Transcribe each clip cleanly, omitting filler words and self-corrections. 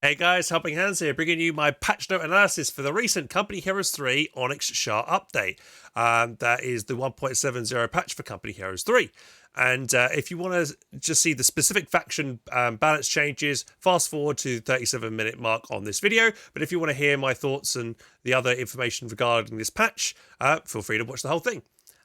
Hey guys, Helping Hands here, bringing you my patch note analysis for the recent Company Heroes 3 Onyx Shah update. That is the 1.70 patch for Company Heroes 3. And if you want to just see the specific faction balance changes, fast forward to the 37-minute mark on this video. But if you want to hear my thoughts and the other information regarding this patch, feel free to watch the whole thing.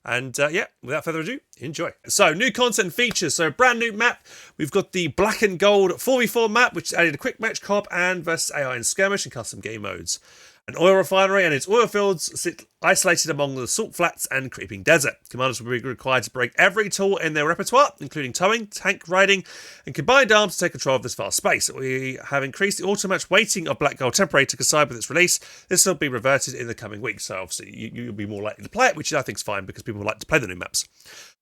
And yeah, without further ado, enjoy. So, new content and features. So, brand new map. We've got the black and gold 4v4 map, which added a quick match co-op and versus AI and skirmish and custom game modes. An oil refinery and its oil fields sit isolated among the salt flats and creeping desert. Commanders will be required to break every tool in their repertoire, including towing, tank riding, and combined arms to take control of this vast space. We have increased the auto-match weighting of Black Gold temporarily to coincide with its release. This will be reverted in the coming weeks, so obviously you'll be more likely to play it, which I think is fine because people like to play the new maps.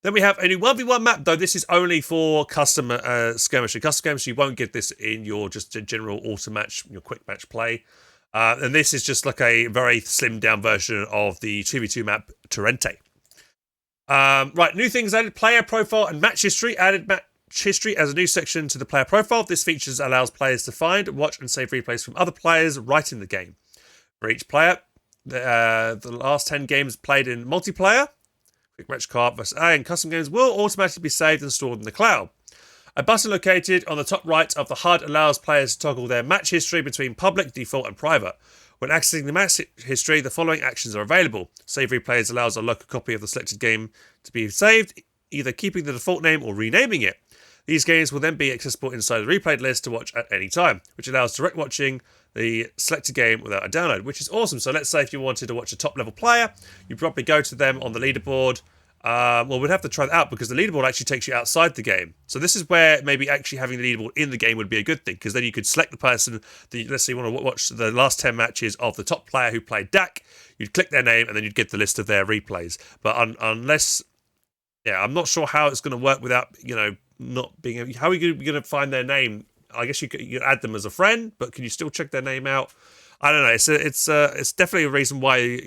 Then we have a new 1v1 map, though this is only for custom skirmish and custom games, so you won't get this in your just general auto-match, your quick match play. And this is just like a very slimmed down version of the 2v2 map Torrente. Right, new things added: player profile and match history. Added match history as a new section to the player profile. This feature allows players to find, watch, and save replays from other players right in the game. For each player, the last 10 games played in multiplayer, quick match co-op versus AI, and custom games will automatically be saved and stored in the cloud. A button located on the top right of the HUD allows players to toggle their match history between public, default, and private. When accessing the match history, the following actions are available. Save replays allows a local copy of the selected game to be saved, either keeping the default name or renaming it. These games will then be accessible inside the replayed list to watch at any time, which allows direct watching the selected game without a download, which is awesome. So let's say if you wanted to watch a top-level player, you'd probably go to them on the leaderboard. Well, we'd have to try that out because the leaderboard actually takes you outside the game. So this is where maybe actually having the leaderboard in the game would be a good thing, because then you could select the person that, let's say you want to watch the last 10 matches of the top player who played Dak. You'd click their name and then you'd get the list of their replays. But unless, yeah, I'm not sure how it's going to work without, not being, how are you going to find their name? I guess you could add them as a friend, but can you still check their name out? I don't know. It's definitely a reason why,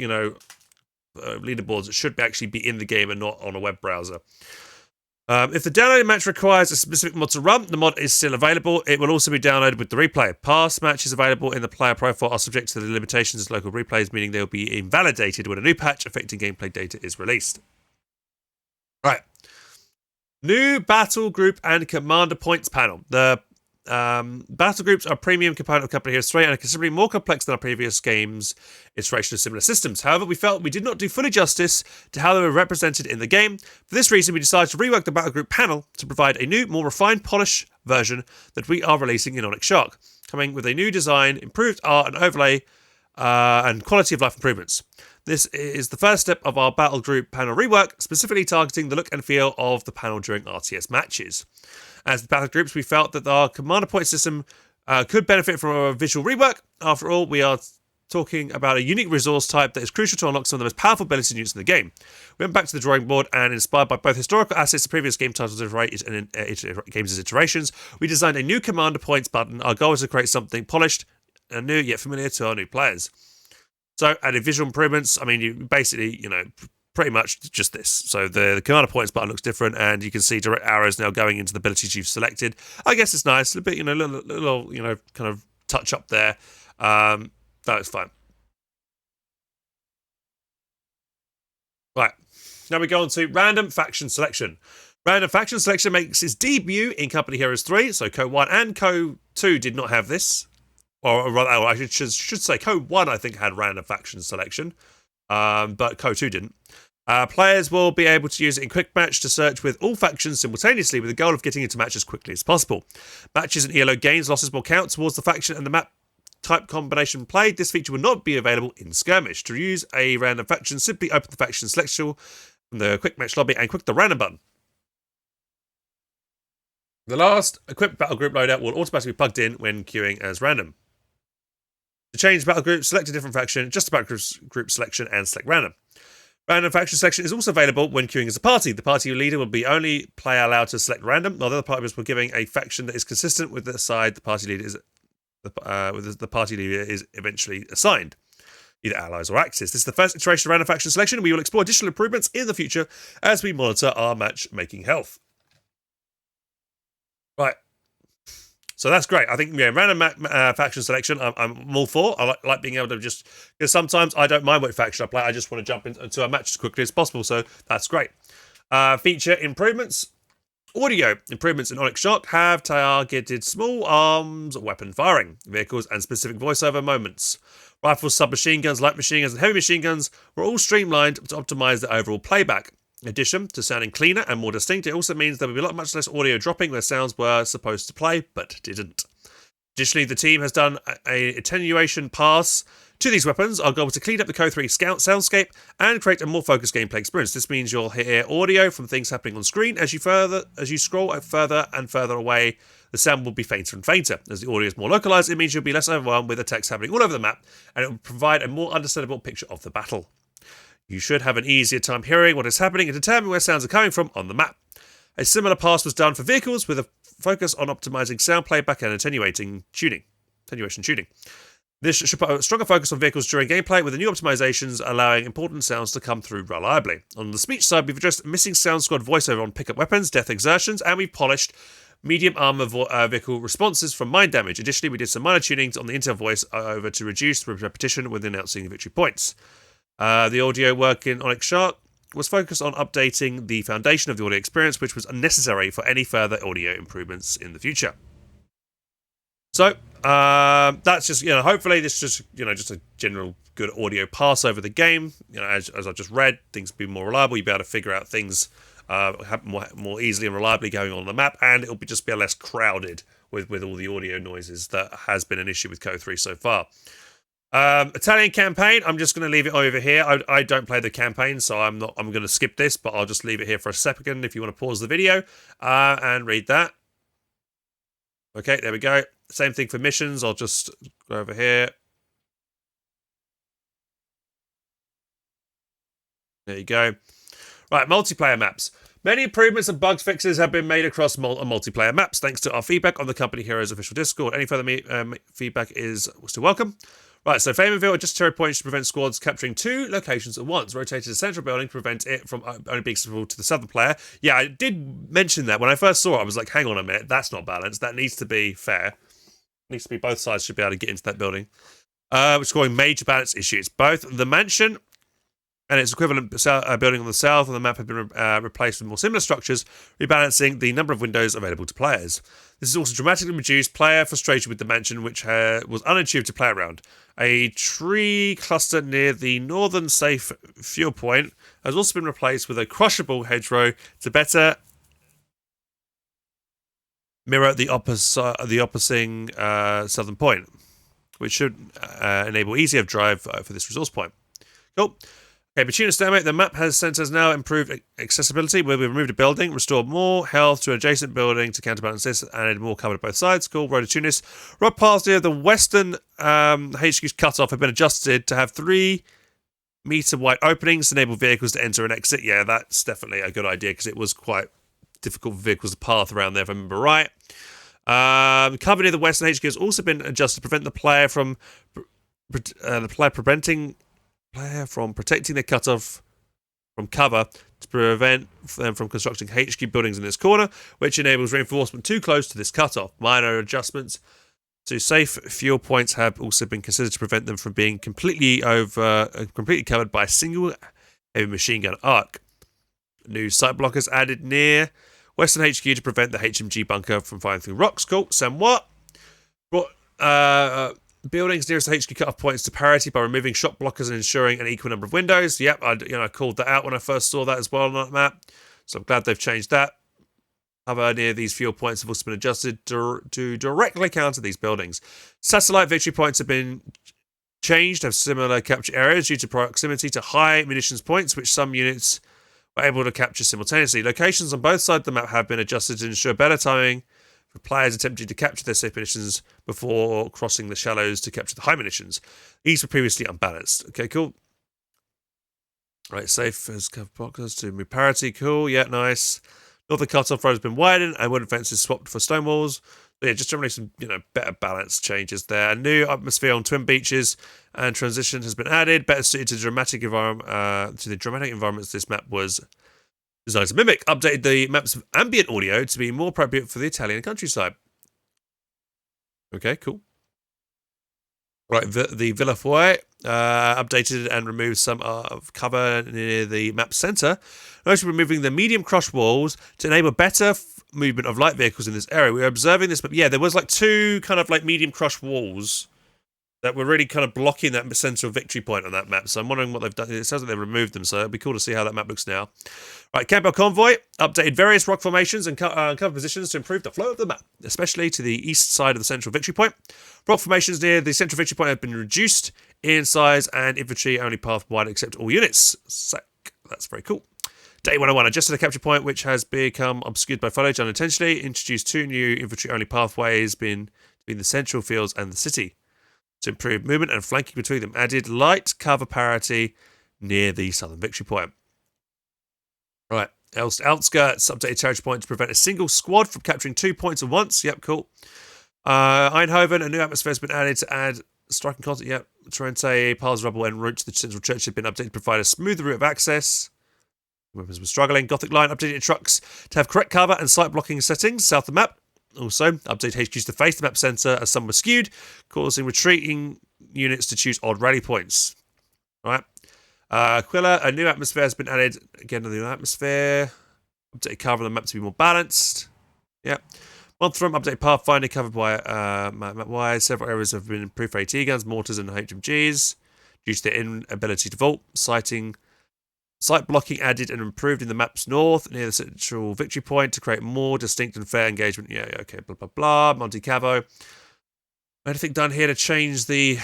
leaderboards should actually be in the game and not on a web browser. If the downloaded match requires a specific mod to run, the mod is still available. It will also be downloaded with the replay. Past matches available in the player profile are subject to the limitations of local replays, meaning they will be invalidated when a new patch affecting gameplay data is released. Right. New battle group and commander points panel. The battle groups are a premium component of Company Heroes 3 and are considerably more complex than our previous games' iteration of similar systems. However, we felt we did not do fully justice to how they were represented in the game. For this reason, we decided to rework the battle group panel to provide a new, more refined, polished version that we are releasing in Onyx Shark, coming with a new design, improved art and overlay, and quality of life improvements. This is the first step of our battle group panel rework, specifically targeting the look and feel of the panel during RTS matches. As the battle groups, we felt that our commander point system could benefit from a visual rework. After all, we are talking about a unique resource type that is crucial to unlock some of the most powerful abilities and units in the game. We went back to the drawing board and, inspired by both historical assets of previous game titles and games' iterations, we designed a new commander points button. Our goal is to create something polished and new, yet familiar to our new players. So, added visual improvements. I mean, you basically, pretty much just this. So the commander points button looks different, and you can see direct arrows now going into the abilities you've selected. I guess it's nice, a bit, little, kind of touch up there. That's fine. Right, now we go on to random faction selection. Random faction selection makes its debut in Company Heroes 3. So Co 1 and Co 2 did not have this, or rather, I should say Co 1 I think had random faction selection, but Co 2 didn't. Players will be able to use it in quick match to search with all factions simultaneously with the goal of getting into match as quickly as possible. Matches and ELO gains losses will count towards the faction and the map type combination played. This feature will not be available in skirmish. To use a random faction, simply open the faction selection from the quick match lobby and click the random button. The last equipped battle group loadout will automatically be plugged in when queuing as random. To change battle group, select a different faction, just about group selection and select random. Random faction selection is also available when queuing as a party. The party leader will be only player allowed to select random, while the other party members will be giving a faction that is consistent with the side the party leader is eventually assigned, either allies or axis. This is the first iteration of random faction selection. We will explore additional improvements in the future as we monitor our matchmaking health. Right. So that's great. I think random faction selection, I'm all for. I like being able to just, because sometimes I don't mind what faction I play. I just want to jump into a match as quickly as possible. So that's great. Feature improvements. Audio improvements in Onyx Shock have targeted small arms weapon firing, vehicles, and specific voiceover moments. Rifles, submachine guns, light machine guns, and heavy machine guns were all streamlined to optimize the overall playback. In addition to sounding cleaner and more distinct, it also means there will be much less audio dropping where sounds were supposed to play but didn't. Additionally, the team has done an attenuation pass to these weapons. Our goal is to clean up the Co3 soundscape and create a more focused gameplay experience. This means you'll hear audio from things happening on screen as you scroll further and further away. The sound will be fainter and fainter. As the audio is more localized, it means you'll be less overwhelmed with the text happening all over the map, and it will provide a more understandable picture of the battle. You should have an easier time hearing what is happening and determine where sounds are coming from on the map. A similar pass was done for vehicles with a focus on optimizing sound playback and attenuation tuning. This should put a stronger focus on vehicles during gameplay, with the new optimizations allowing important sounds to come through reliably. On the speech side, we've addressed missing sound squad voiceover on pickup weapons, death exertions, and we've polished medium armor vehicle responses from mine damage. Additionally, we did some minor tunings on the intel voice over to reduce the repetition when announcing the victory points. The audio work in Onyx Shark was focused on updating the foundation of the audio experience, which was unnecessary for any further audio improvements in the future. So that's just, hopefully this is just a general good audio pass over the game. As I've just read, things will be more reliable. You'll be able to figure out things more easily and reliably going on the map, and it'll just be less crowded with all the audio noises that has been an issue with Co3 so far. Italian campaign, I'm just going to leave it over here. I don't play the campaign, so I'm going to skip this, but I'll just leave it here for a second if you want to pause the video and read that. Okay, there we go. Same thing for missions. I'll just go over here. There you go. Right, multiplayer maps. Many improvements and bug fixes have been made across multiplayer maps, thanks to our feedback on the Company Heroes official Discord. Any further feedback is still welcome. Right, so Flamerville adjusted terror points to prevent squads capturing 2 locations at once. Rotated a central building to prevent it from only being accessible to the southern player. Yeah, I did mention that. When I first saw it, I was like, hang on a minute, that's not balanced. That needs to be fair. It needs to be both sides should be able to get into that building. Which is causing major balance issues. Both the mansion and its equivalent building on the south of the map have been replaced with more similar structures, rebalancing the number of windows available to players. This has also dramatically reduced player frustration with the mansion, which was unintuitive to play around. A tree cluster near the northern safe fuel point has also been replaced with a crushable hedgerow to better mirror the opposing southern point, which should enable easier drive for this resource point. Cool. Okay, Between Stalemate, the map has now improved accessibility, where we removed a building, restored more health to an adjacent building to counterbalance this, and added more cover to both sides. Cool, Road to Tunis. Road paths near the western HQ's cutoff have been adjusted to have 3-meter wide openings to enable vehicles to enter and exit. Yeah, that's definitely a good idea, because it was quite difficult for vehicles to path around there, if I remember right. Cover near the western HQ has also been adjusted to prevent the player from protecting their cutoff from cover to prevent them from constructing HQ buildings in this corner, which enables reinforcement too close to this cutoff. Minor adjustments to safe fuel points have also been considered to prevent them from being completely covered by a single heavy machine gun arc. New sight blockers added near Western HQ to prevent the HMG bunker from firing through rocks. Cool, somewhat. Buildings nearest the HQ cut-off points to parity by removing shot blockers and ensuring an equal number of windows. Yep, I called that out when I first saw that as well on that map. So I'm glad they've changed that. Cover near these fuel points have also been adjusted to directly counter these buildings. Satellite victory points have been changed to have similar capture areas due to proximity to high munitions points, which some units were able to capture simultaneously. Locations on both sides of the map have been adjusted to ensure better timing for players attempting to capture their safe munitions before crossing the shallows to capture the high munitions. These were previously unbalanced. Okay, cool. Right, safe as cover blockers to remove parity. Cool, yeah, nice. Northern cutoff road has been widened and wooden fences swapped for stone walls. But yeah, just generally some better balance changes there. A new atmosphere on twin beaches and transition has been added, better suited to the dramatic environments this map was designed to mimic. Updated the map's ambient audio to be more appropriate for the Italian countryside. Okay, cool. Right, the Villa Foy updated and removed some of cover near the map centre, notably removing the medium crush walls to enable better movement of light vehicles in this area. We were observing this, but yeah, there was like two kind of like medium crush walls that were really kind of blocking that central victory point on that map. So I'm wondering what they've done. It sounds like they've removed them, so it'll be cool to see how that map looks now. Right, Campbell Convoy updated various rock formations and cover positions to improve the flow of the map, especially to the east side of the central victory point. Rock formations near the central victory point have been reduced in size, and infantry only path wide except all units. Sick. That's very cool. Day 101 adjusted the capture point, which has become obscured by foliage unintentionally. Introduced 2 new infantry only pathways between the central fields and the city to improve movement and flanking between them. Added light cover parity near the southern victory point. Right, outskirts updated territory point to prevent a single squad from capturing 2 points at once. Yep, cool. Eindhoven, a new atmosphere has been added to add striking content. Yep, Trente, piles of rubble and route to the central church have been updated to provide a smoother route of access. Weapons were struggling. Gothic line updated trucks to have correct cover and sight blocking settings south of the map. Also, update HQs to face the map centre as some were skewed, causing retreating units to choose odd rally points. Right. Quilla, a new atmosphere has been added. Again, a new atmosphere. Updated cover on the map to be more balanced. Yep. Mothram, update pathfinding covered by map-wise. Several areas have been improved for AT guns, mortars, and HMGs due to their inability to vault. Sight blocking added and improved in the map's north near the central victory point to create more distinct and fair engagement. Yeah, okay, blah, blah, blah. Monte Cavo. Anything done here to change the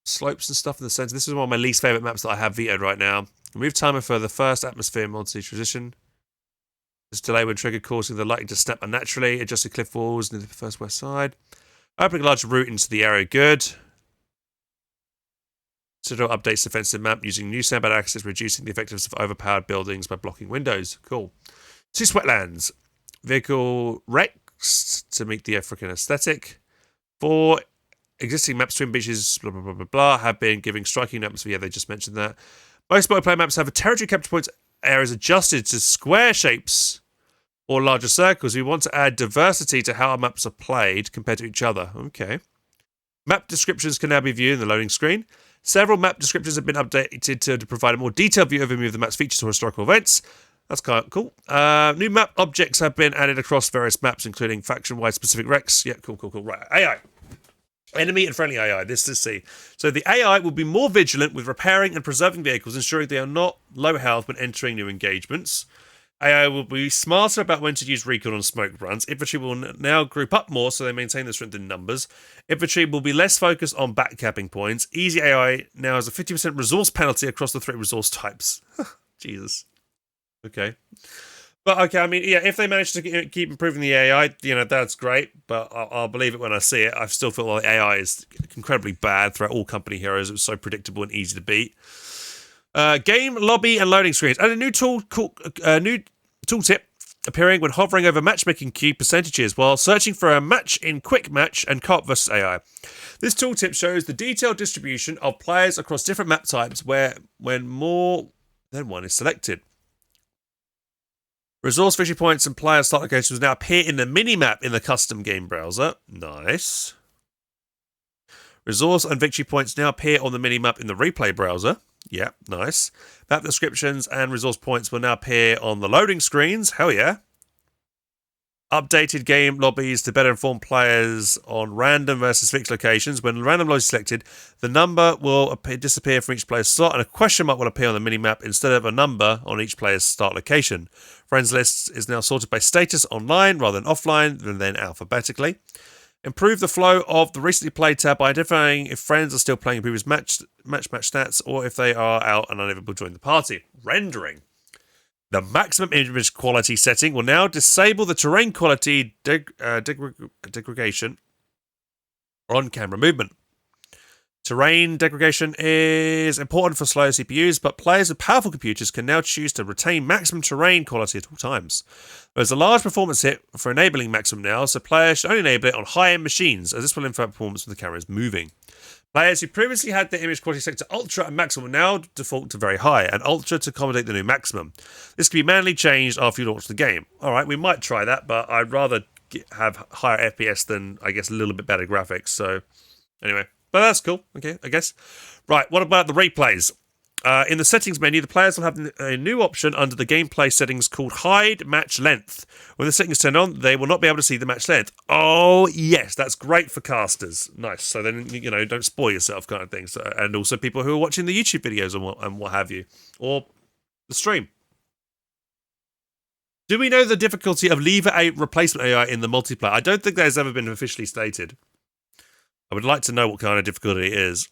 slopes and stuff in the centre? This is one of my least favourite maps that I have vetoed right now. Remove timer for the first atmosphere Monte transition. This delay when triggered, causing the lighting to snap unnaturally. Adjusted cliff walls near the first west side. Opening a large route into the area. Good. Citadel updates defensive map using new sandbag access, reducing the effectiveness of overpowered buildings by blocking windows. Cool. 2 sweatlands. Vehicle wrecks to meet the African aesthetic. 4 existing maps, twin beaches, blah, blah, blah, blah, blah, have been giving striking atmosphere. Yeah, they just mentioned that. Most multiplayer maps have a territory capture points areas adjusted to square shapes or larger circles. We want to add diversity to how our maps are played compared to each other. Okay. Map descriptions can now be viewed in the loading screen. Several map descriptions have been updated to provide a more detailed view of the map's features or historical events. That's kind of cool. New map objects have been added across various maps, including faction-wide specific wrecks. Yeah, cool. Right, AI. Enemy and friendly AI. This is C. So the AI will be more vigilant with repairing and preserving vehicles, ensuring they are not low health when entering new engagements. AI will be smarter about when to use recon on smoke runs. Infantry will now group up more so they maintain their strength in numbers. Infantry will be less focused on backcapping points. Easy AI now has a 50% resource penalty across the 3 resource types. Jesus. Okay. But okay, I mean, yeah, if they manage to keep improving the AI, that's great. But I'll believe it when I see it. I still feel like AI is incredibly bad throughout all company heroes. It was so predictable and easy to beat. Game, lobby, and loading screens. And a new tooltip appearing when hovering over matchmaking queue percentages while searching for a match in quick match and co-op versus AI. This tooltip shows the detailed distribution of players across different map types when more than one is selected. Resource victory points and player start locations now appear in the mini-map in the custom game browser. Nice. Resource and victory points now appear on the mini-map in the replay browser. Yeah, nice. Map descriptions and resource points will now appear on the loading screens. Hell yeah. Updated game lobbies to better inform players on random versus fixed locations. When random lobby is selected, the number will disappear from each player's slot and a question mark will appear on the minimap instead of a number on each player's start location. Friends lists is now sorted by status online rather than offline and then alphabetically. Improve the flow of the recently played tab by identifying if friends are still playing previous match stats or if they are out and unable to join the party. Rendering. The maximum image quality setting will now disable the terrain quality degradation on camera movement. Terrain degradation is important for slow CPUs, but players with powerful computers can now choose to retain maximum terrain quality at all times. There's a large performance hit for enabling maximum now, so players should only enable it on high-end machines, as this will impact performance when the camera is moving. Players who previously had their image quality set to ultra and maximum will now default to very high, and ultra to accommodate the new maximum. This can be manually changed after you launch the game. Alright, we might try that, but I'd rather have higher FPS than, I guess, a little bit better graphics. So anyway, but that's cool. Okay, I guess. Right, what about the replays? In the settings menu, the players will have a new option under the gameplay settings called Hide Match Length. When the settings turn on, they will not be able to see the match length. Oh, yes, that's great for casters. Nice. So then, don't spoil yourself kind of thing. So, and also people who are watching the YouTube videos and what have you. Or the stream. Do we know the difficulty of Lever 8 replacement AI in the multiplayer? I don't think that has ever been officially stated. I would like to know what kind of difficulty it is.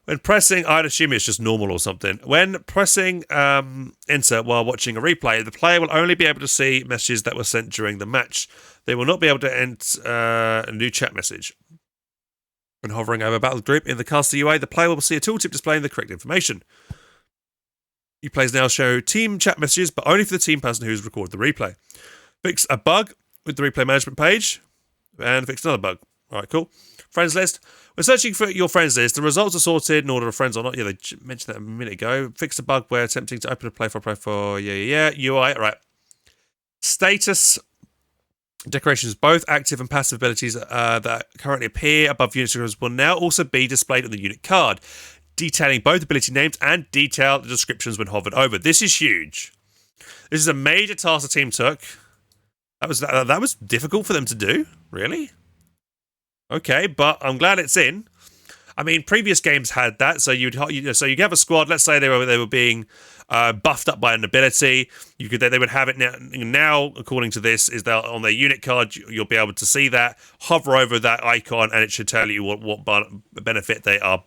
When pressing, I'd assume it's just normal or something. When pressing enter while watching a replay, the player will only be able to see messages that were sent during the match. They will not be able to enter a new chat message. When hovering over Battle Group in the caster UI, the player will see a tooltip displaying the correct information. Replays now show team chat messages, but only for the team person who's recorded the replay. Fix a bug with the replay management page, and fix another bug. All right, cool. Friends list. When searching for your friends list, the results are sorted in order of friends or not. Yeah, they mentioned that a minute ago. Fix a bug where attempting to open a profile. Yeah. UI, right. Status decorations, both active and passive abilities that currently appear above unit descriptions will now also be displayed on the unit card, detailing both ability names and detail the descriptions when hovered over. This is huge. This is a major task the team took. That was difficult for them to do, really. Okay, but I'm glad it's in. I mean, previous games had that, so you'd have a squad. Let's say they were being buffed up by an ability. They would have it now. Now, according to this, is that on their unit card, you'll be able to see that. Hover over that icon, and it should tell you what benefit they are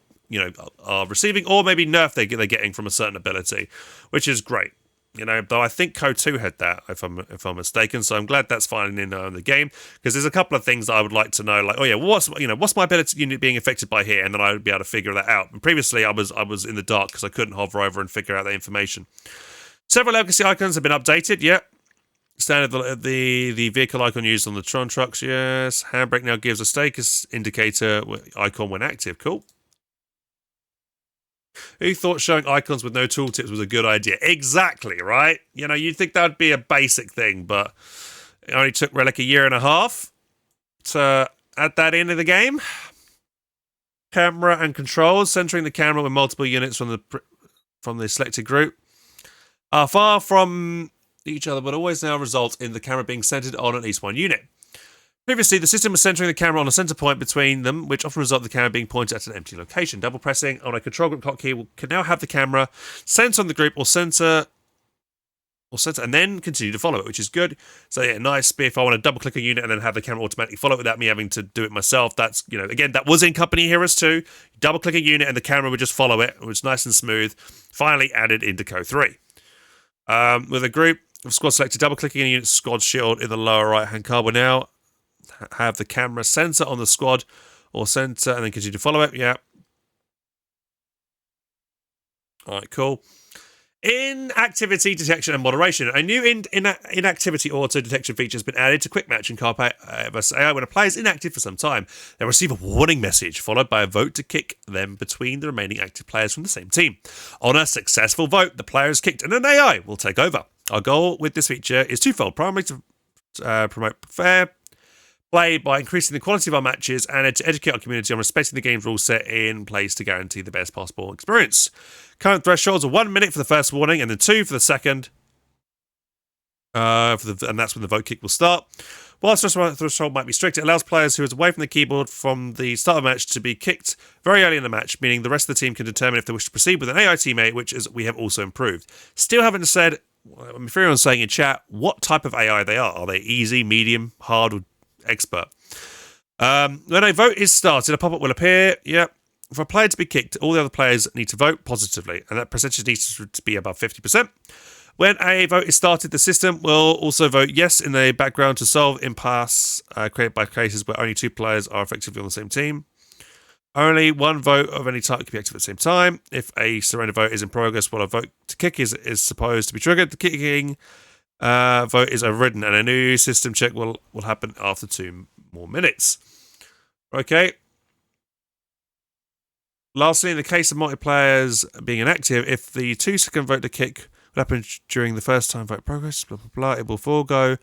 receiving, or maybe nerf they're getting from a certain ability, which is great. Though I think Code 2 had that, if I'm mistaken. So I'm glad that's finally in the game, because there's a couple of things that I would like to know, like, oh yeah, what's my ability unit being affected by here, and then I would be able to figure that out. And previously, I was in the dark because I couldn't hover over and figure out that information. Several legacy icons have been updated. Yeah, standard the vehicle icon used on the Tron trucks. Yes, handbrake now gives a status indicator icon when active. Cool. Who thought showing icons with no tooltips was a good idea? Exactly, right? You'd think that would be a basic thing, but it only took Relic a year and a half to add that into the game. Camera and controls, centering the camera with multiple units from the selected group are far from each other, but always now result in the camera being centered on at least one unit. Previously, the system was centering the camera on a center point between them, which often resulted in the camera being pointed at an empty location. Double pressing on a control group hotkey can now have the camera center on the group or center, and then continue to follow it, which is good. So yeah, nice. If I want to double click a unit and then have the camera automatically follow it without me having to do it myself, that's, again, that was in Company Heroes 2. Double click a unit and the camera would just follow it. It was nice and smooth. Finally added into Code 3. With a group of squad selected, double clicking a unit's squad shield in the lower right hand card will now have the camera center on the squad or center and then continue to follow it. Yeah. All right, cool. Inactivity detection and moderation. A new inactivity auto detection feature has been added to Quick Match in Carpet vs. AI. When a player is inactive for some time, they'll receive a warning message followed by a vote to kick them between the remaining active players from the same team. On a successful vote, the player is kicked and an AI will take over. Our goal with this feature is twofold. Primarily to promote fair play by increasing the quality of our matches and to educate our community on respecting the game's rules set in place to guarantee the best possible experience. Current thresholds are 1 minute for the first warning and then 2 for the second. And that's when the vote kick will start. Whilst the threshold might be strict, it allows players who are away from the keyboard from the start of the match to be kicked very early in the match, meaning the rest of the team can determine if they wish to proceed with an AI teammate, which is we have also improved. Still haven't said, if everyone's saying in chat, what type of AI they are. Are they easy, medium, hard, or expert? When a vote is started, a pop-up will appear. Yep. For a player to be kicked, all the other players need to vote positively, and that percentage needs to be above 50%. When a vote is started, the system will also vote yes in the background to solve impasse created by cases where only 2 players are effectively on the same team. Only one vote of any type can be active at the same time. If a surrender vote is in progress while a vote to kick is supposed to be triggered, the kicking vote is overridden, and a new system check will happen after 2 more minutes. Okay. Lastly, in the case of multiplayers being inactive, if the 2-second vote to kick What happens during the first time vote progress? Blah, blah, blah. It will forego.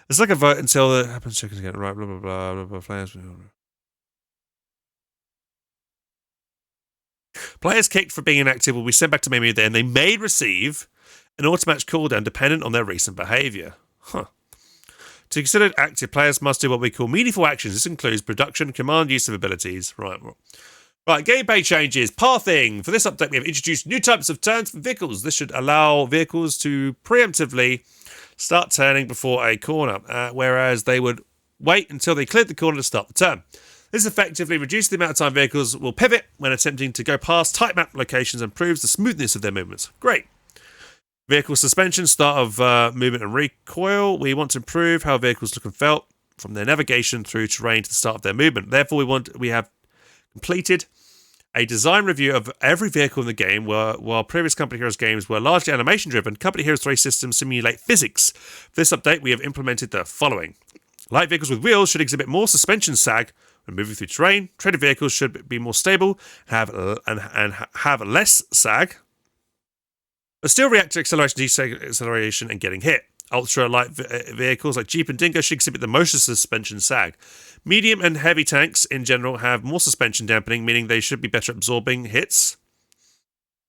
It's like a vote until it happens seconds again. Right, blah, blah, blah, blah, blah. Players kicked for being inactive will be sent back to memory then. They may receive an automatic cooldown dependent on their recent behaviour. Huh. To consider active, players must do what we call meaningful actions. This includes production, command, use of abilities. Right, gameplay changes. Pathing. For this update, we have introduced new types of turns for vehicles. This should allow vehicles to preemptively start turning before a corner, whereas they would wait until they cleared the corner to start the turn. This effectively reduces the amount of time vehicles will pivot when attempting to go past tight map locations and improves the smoothness of their movements. Great. Vehicle suspension, start of movement and recoil. We want to improve how vehicles look and felt from their navigation through terrain to the start of their movement. Therefore, we have completed a design review of every vehicle in the game. While previous Company Heroes games were largely animation driven, Company Heroes 3 systems simulate physics. For this update, we have implemented the following. Light vehicles with wheels should exhibit more suspension sag when moving through terrain. Traded vehicles should be more stable and have less sag, but still react to acceleration, deceleration, and getting hit. Ultra-light vehicles like Jeep and Dingo should exhibit the most suspension sag. Medium and heavy tanks in general have more suspension dampening, meaning they should be better absorbing hits.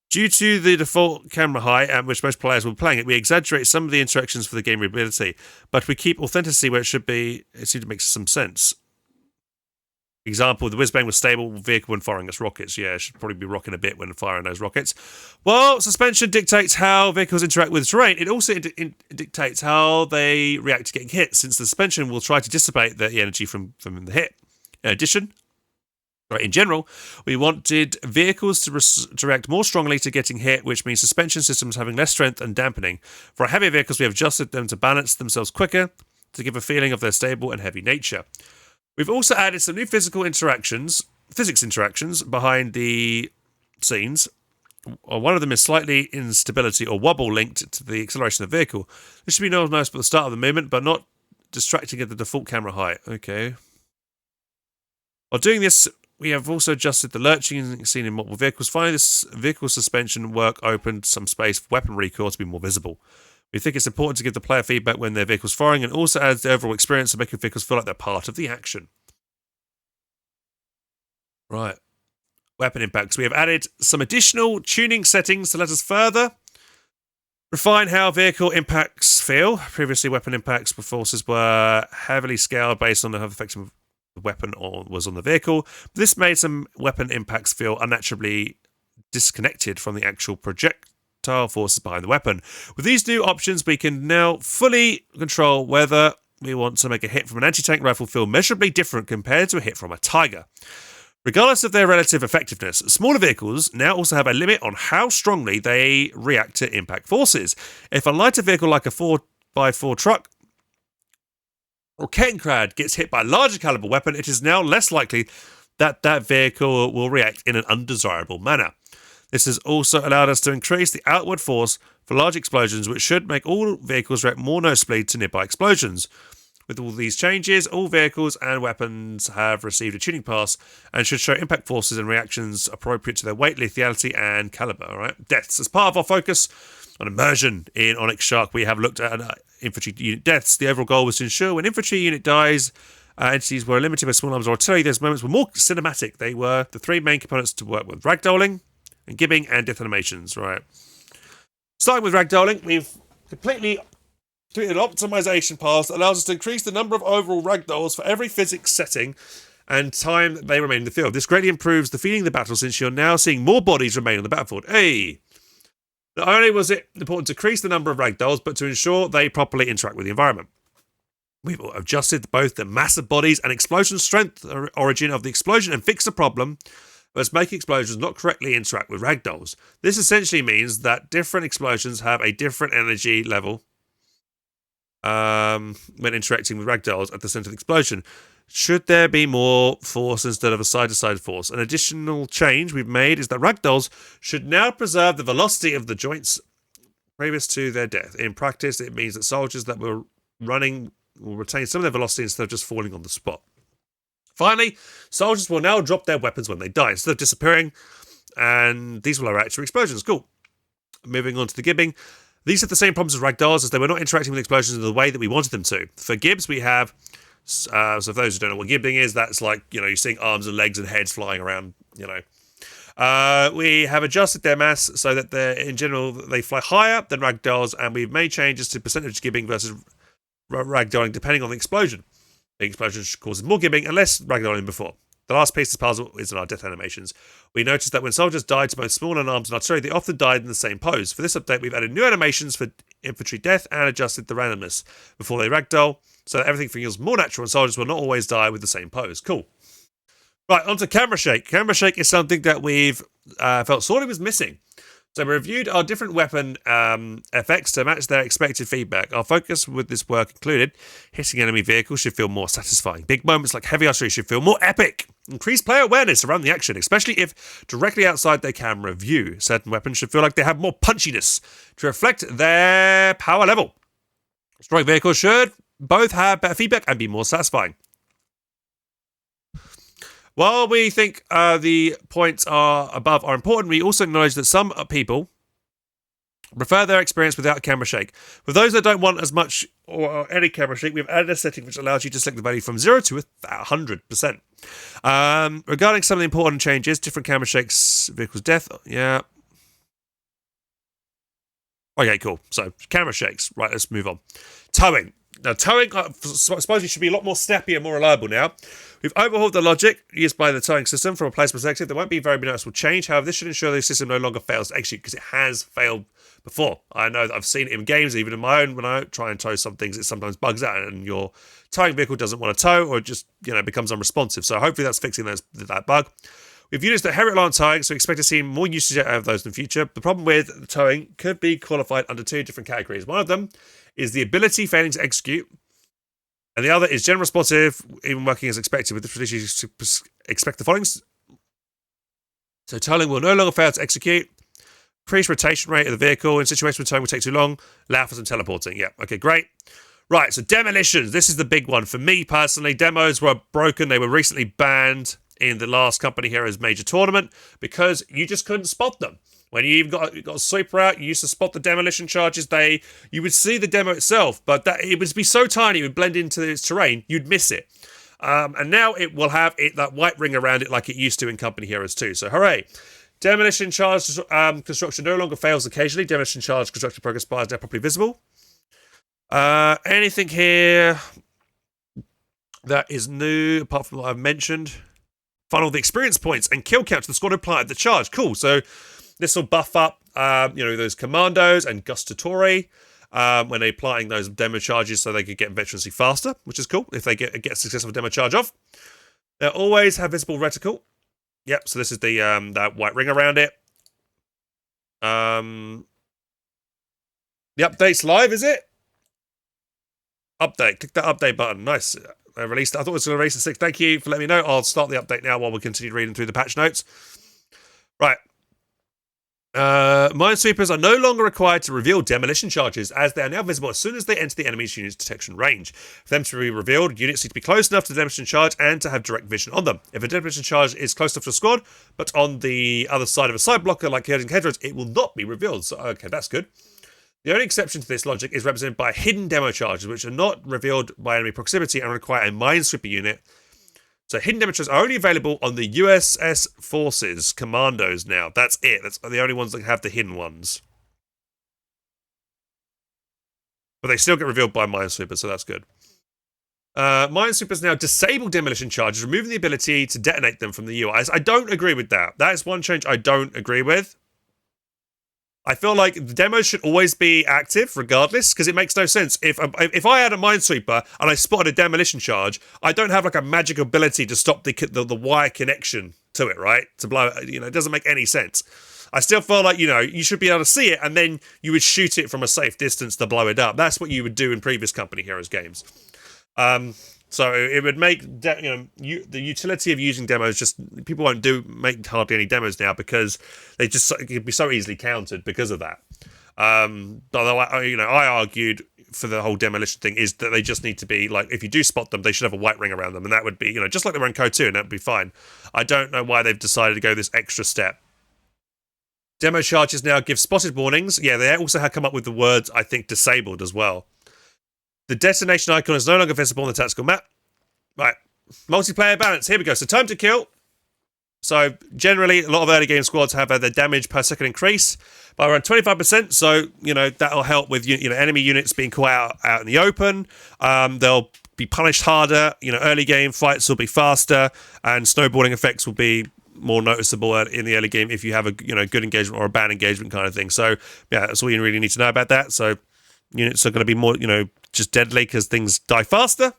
Due to the default camera height at which most players will be playing it, we exaggerate some of the interactions for the game readability, but we keep authenticity where it should be. It seems to make some sense. Example, the whiz-bang was stable vehicle when firing its rockets. Yeah, it should probably be rocking a bit when firing those rockets. While suspension dictates how vehicles interact with terrain, it also dictates how they react to getting hit, since the suspension will try to dissipate the energy from the hit. In addition, in general, we wanted vehicles to react more strongly to getting hit, which means suspension systems having less strength and dampening. For our heavier vehicles, we have adjusted them to balance themselves quicker, to give a feeling of their stable and heavy nature. We've also added some new physics interactions behind the scenes. One of them is slightly instability or wobble linked to the acceleration of the vehicle. This should be noticeable at the start of the movement, but not distracting at the default camera height. Okay. While doing this, we have also adjusted the lurching seen in multiple vehicles. Finally, this vehicle suspension work opened some space for weapon recoil to be more visible. We think it's important to give the player feedback when their vehicle's firing, and also adds the overall experience of making vehicles feel like they're part of the action. Right. Weapon impacts. We have added some additional tuning settings to let us further refine how vehicle impacts feel. Previously, weapon impacts forces were heavily scaled based on how effective the weapon was on the vehicle. This made some weapon impacts feel unnaturally disconnected from the actual projectile forces behind the weapon. With these new options, we can now fully control whether we want to make a hit from an anti-tank rifle feel measurably different compared to a hit from a Tiger. Regardless of their relative effectiveness, smaller vehicles now also have a limit on how strongly they react to impact forces. If a lighter vehicle like a 4x4 truck or Kettenkrad gets hit by a larger caliber weapon, it is now less likely that that vehicle will react in an undesirable manner. This has also allowed us to increase the outward force for large explosions, which should make all vehicles react more noticeably to nearby explosions. With all these changes, all vehicles and weapons have received a tuning pass and should show impact forces and reactions appropriate to their weight, lethality, and caliber. All right? Deaths. As part of our focus on immersion in Onyx Shark, we have looked at infantry unit deaths. The overall goal was to ensure when infantry unit dies, entities were limited by small arms or artillery. Those moments were more cinematic. They were the three main components to work with: ragdolling, and gibbing, and death animations. Right. Starting with ragdolling, we've completed an optimization path that allows us to increase the number of overall ragdolls for every physics setting and time that they remain in the field. This greatly improves the feeling of the battle, since you're now seeing more bodies remain on the battlefield. Hey! Not only was it important to increase the number of ragdolls, but to ensure they properly interact with the environment. We've adjusted both the mass of bodies and explosion strength origin of the explosion and fixed the problem was making explosions not correctly interact with ragdolls. This essentially means that different explosions have a different energy level when interacting with ragdolls at the center of the explosion. Should there be more force instead of a side-to-side force? An additional change we've made is that ragdolls should now preserve the velocity of the joints previous to their death. In practice, it means that soldiers that were running will retain some of their velocity instead of just falling on the spot. Finally, soldiers will now drop their weapons when they die instead of disappearing, and these will react to explosions. Cool. Moving on to the gibbing. These have the same problems as ragdolls, as they were not interacting with explosions in the way that we wanted them to. For gibs, we have, so for those who don't know what gibbing is, that's like, you're seeing arms and legs and heads flying around, We have adjusted their mass so that in general they fly higher than ragdolls, and we've made changes to percentage gibbing versus ragdolling depending on the explosion. The explosion causes more gibbing and less ragdolling than before. The last piece of the puzzle is in our death animations. We noticed that when soldiers died to both small and arms and artillery, they often died in the same pose. For this update, we've added new animations for infantry death and adjusted the randomness before they ragdoll, so that everything feels more natural and soldiers will not always die with the same pose. Cool. Right, on to camera shake. Camera shake is something that we've felt sort of was missing. So we reviewed our different weapon effects to match their expected feedback. Our focus with this work included hitting enemy vehicles should feel more satisfying. Big moments like heavy artillery should feel more epic. Increase player awareness around the action, especially if directly outside their camera view. Certain weapons should feel like they have more punchiness to reflect their power level. Destroying vehicles should both have better feedback and be more satisfying. While we think the points above are important, we also acknowledge that some people prefer their experience without camera shake. For those that don't want as much or any camera shake, we've added a setting which allows you to select the value from 0 to 100%. Regarding some of the important changes, different camera shakes, vehicles death, yeah. Okay, cool. So, camera shakes. Right, let's move on. Towing. Now, towing, I suppose it should be a lot more snappy and more reliable now. We've overhauled the logic used by the towing system from a place perspective. There won't be very noticeable change. However, this should ensure the system no longer fails to execute, because it has failed before. I know that I've seen it in games, even in my own. When I try and tow some things, it sometimes bugs out and your towing vehicle doesn't want to tow, or it just becomes unresponsive. So hopefully that's fixing that bug. We've used the heavy reliant on towing, so we expect to see more usage out of those in the future. The problem with the towing could be qualified under two different categories. One of them is the ability failing to execute, and the other is general responsive, even working as expected. With the tradition, you expect the following. So towing will no longer fail to execute. Increase rotation rate of the vehicle. In situations where towing will take too long, allow for some teleporting. Yeah, okay, great. Right, so demolitions. This is the big one. For me personally, demos were broken. They were recently banned in the last Company Heroes major tournament because you just couldn't spot them. When you even got a sweeper out, you used to spot the demolition charges. You would see the demo itself, but it would be so tiny, it would blend into its terrain, you'd miss it. And now it will have that white ring around it like it used to in Company Heroes 2. So hooray. Demolition charge construction no longer fails occasionally. Demolition charge construction progress bar is now properly visible. Anything here that is new, apart from what I've mentioned? Funnel the experience points and kill count to the squad who applied the charge. Cool. So this will buff up, those commandos and gustatory when they're applying those demo charges, so they could get veterancy faster, which is cool if they get a successful demo charge off. They'll always have visible reticle. Yep. So this is the that white ring around it. The update's live, is it? Update. Click that update button. Nice. I thought it was going to release the 6th. Thank you for letting me know. I'll start the update now while we continue reading through the patch notes. Right. Minesweepers are no longer required to reveal demolition charges, as they are now visible as soon as they enter the enemy's unit's detection range. For them to be revealed, units need to be close enough to the demolition charge and to have direct vision on them. If a demolition charge is close enough to a squad, but on the other side of a side blocker like hedgerows, it will not be revealed. So, okay, that's good. The only exception to this logic is represented by hidden demo charges, which are not revealed by enemy proximity and require a minesweeper unit. So hidden demo charges are only available on the USS Forces commandos now. That's it. That's the only ones that have the hidden ones. But they still get revealed by minesweepers, so that's good. Minesweepers now disable demolition charges, removing the ability to detonate them from the UIs. I don't agree with that. That is one change I don't agree with. I feel like the demos should always be active, regardless, because it makes no sense. If I had a minesweeper and I spotted a demolition charge, I don't have like a magic ability to stop the wire connection to it, right? To blow it, it doesn't make any sense. I still feel like, you should be able to see it, and then you would shoot it from a safe distance to blow it up. That's what you would do in previous Company Heroes games. So it would make the utility of using demos, just people won't make hardly any demos now because it could be so easily countered because of that. Although I argued for the whole demolition thing is that they just need to be like, if you do spot them, they should have a white ring around them, and that would be just like they were in Code 2, and that would be fine. I don't know why they've decided to go this extra step. Demo charges now give spotted warnings. Yeah, they also have come up with the words, I think, disabled as well. The destination icon is no longer visible on the tactical map. Right. Multiplayer balance. Here we go. So time to kill. So generally, a lot of early game squads have their damage per second increase by around 25%. So, that'll help with, enemy units being caught out in the open. They'll be punished harder. Early game fights will be faster, and snowballing effects will be more noticeable in the early game if you have a good engagement or a bad engagement kind of thing. So yeah, that's all you really need to know about that. So units are going to be more just deadly because things die faster.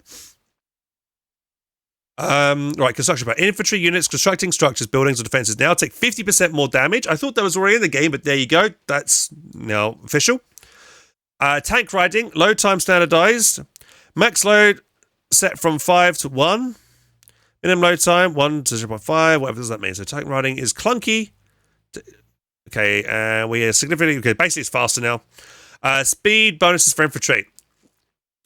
Right, construction part. Infantry units constructing structures, buildings, or defenses now take 50% more damage. I thought that was already in the game, but there you go. That's now official. Tank riding, load time standardized. Max load set from 5 to 1. Minimum load time, 1 to 0.5, whatever does that mean? So tank riding is clunky. Okay, and we are significantly... Okay, basically it's faster now. Speed bonuses for infantry.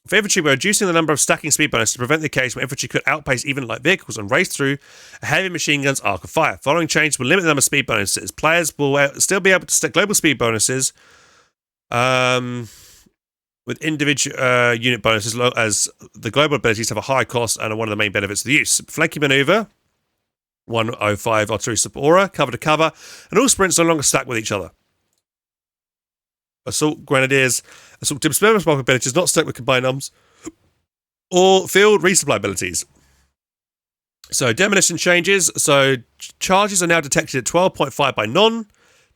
For infantry, we're reducing the number of stacking speed bonuses to prevent the case where infantry could outpace even light vehicles and race through a heavy machine gun's arc of fire. Following change will limit the number of speed bonuses. Players will still be able to stack global speed bonuses with individual unit bonuses, as the global abilities have a high cost and are one of the main benefits of the use. Flanking maneuver, 105 artillery support, cover to cover, and all sprints no longer stack with each other. Assault grenadiers, assault dismemberment abilities not stacked with combined arms, or field resupply abilities. So demolition changes. So charges are now detected at 12.5 by non,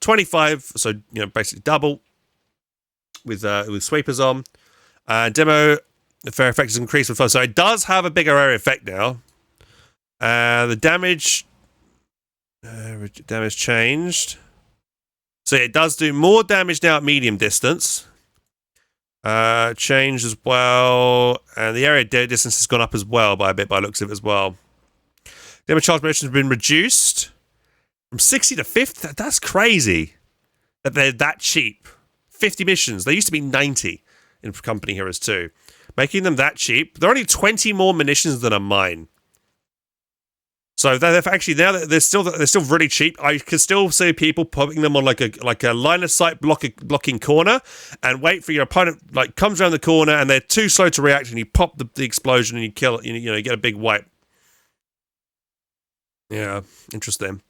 25. So basically double. With sweepers on. Demo, the fair effect is increased with 5. So it does have a bigger area effect now. The damage changed. So it does do more damage now at medium distance. Changed as well. And the area distance has gone up as well by a bit by the looks of it as well. Demo charge motion has been reduced from 60 to 50. That's crazy that they're that cheap. 50 missions. They used to be 90 in Company Heroes 2. Making them that cheap. They're only 20 more munitions than a mine. So they're actually now they're still really cheap. I can still see people putting them on like a line of sight blocking corner and wait for your opponent comes around the corner and they're too slow to react and you pop the explosion and you kill it. You get a big wipe. Yeah, interesting.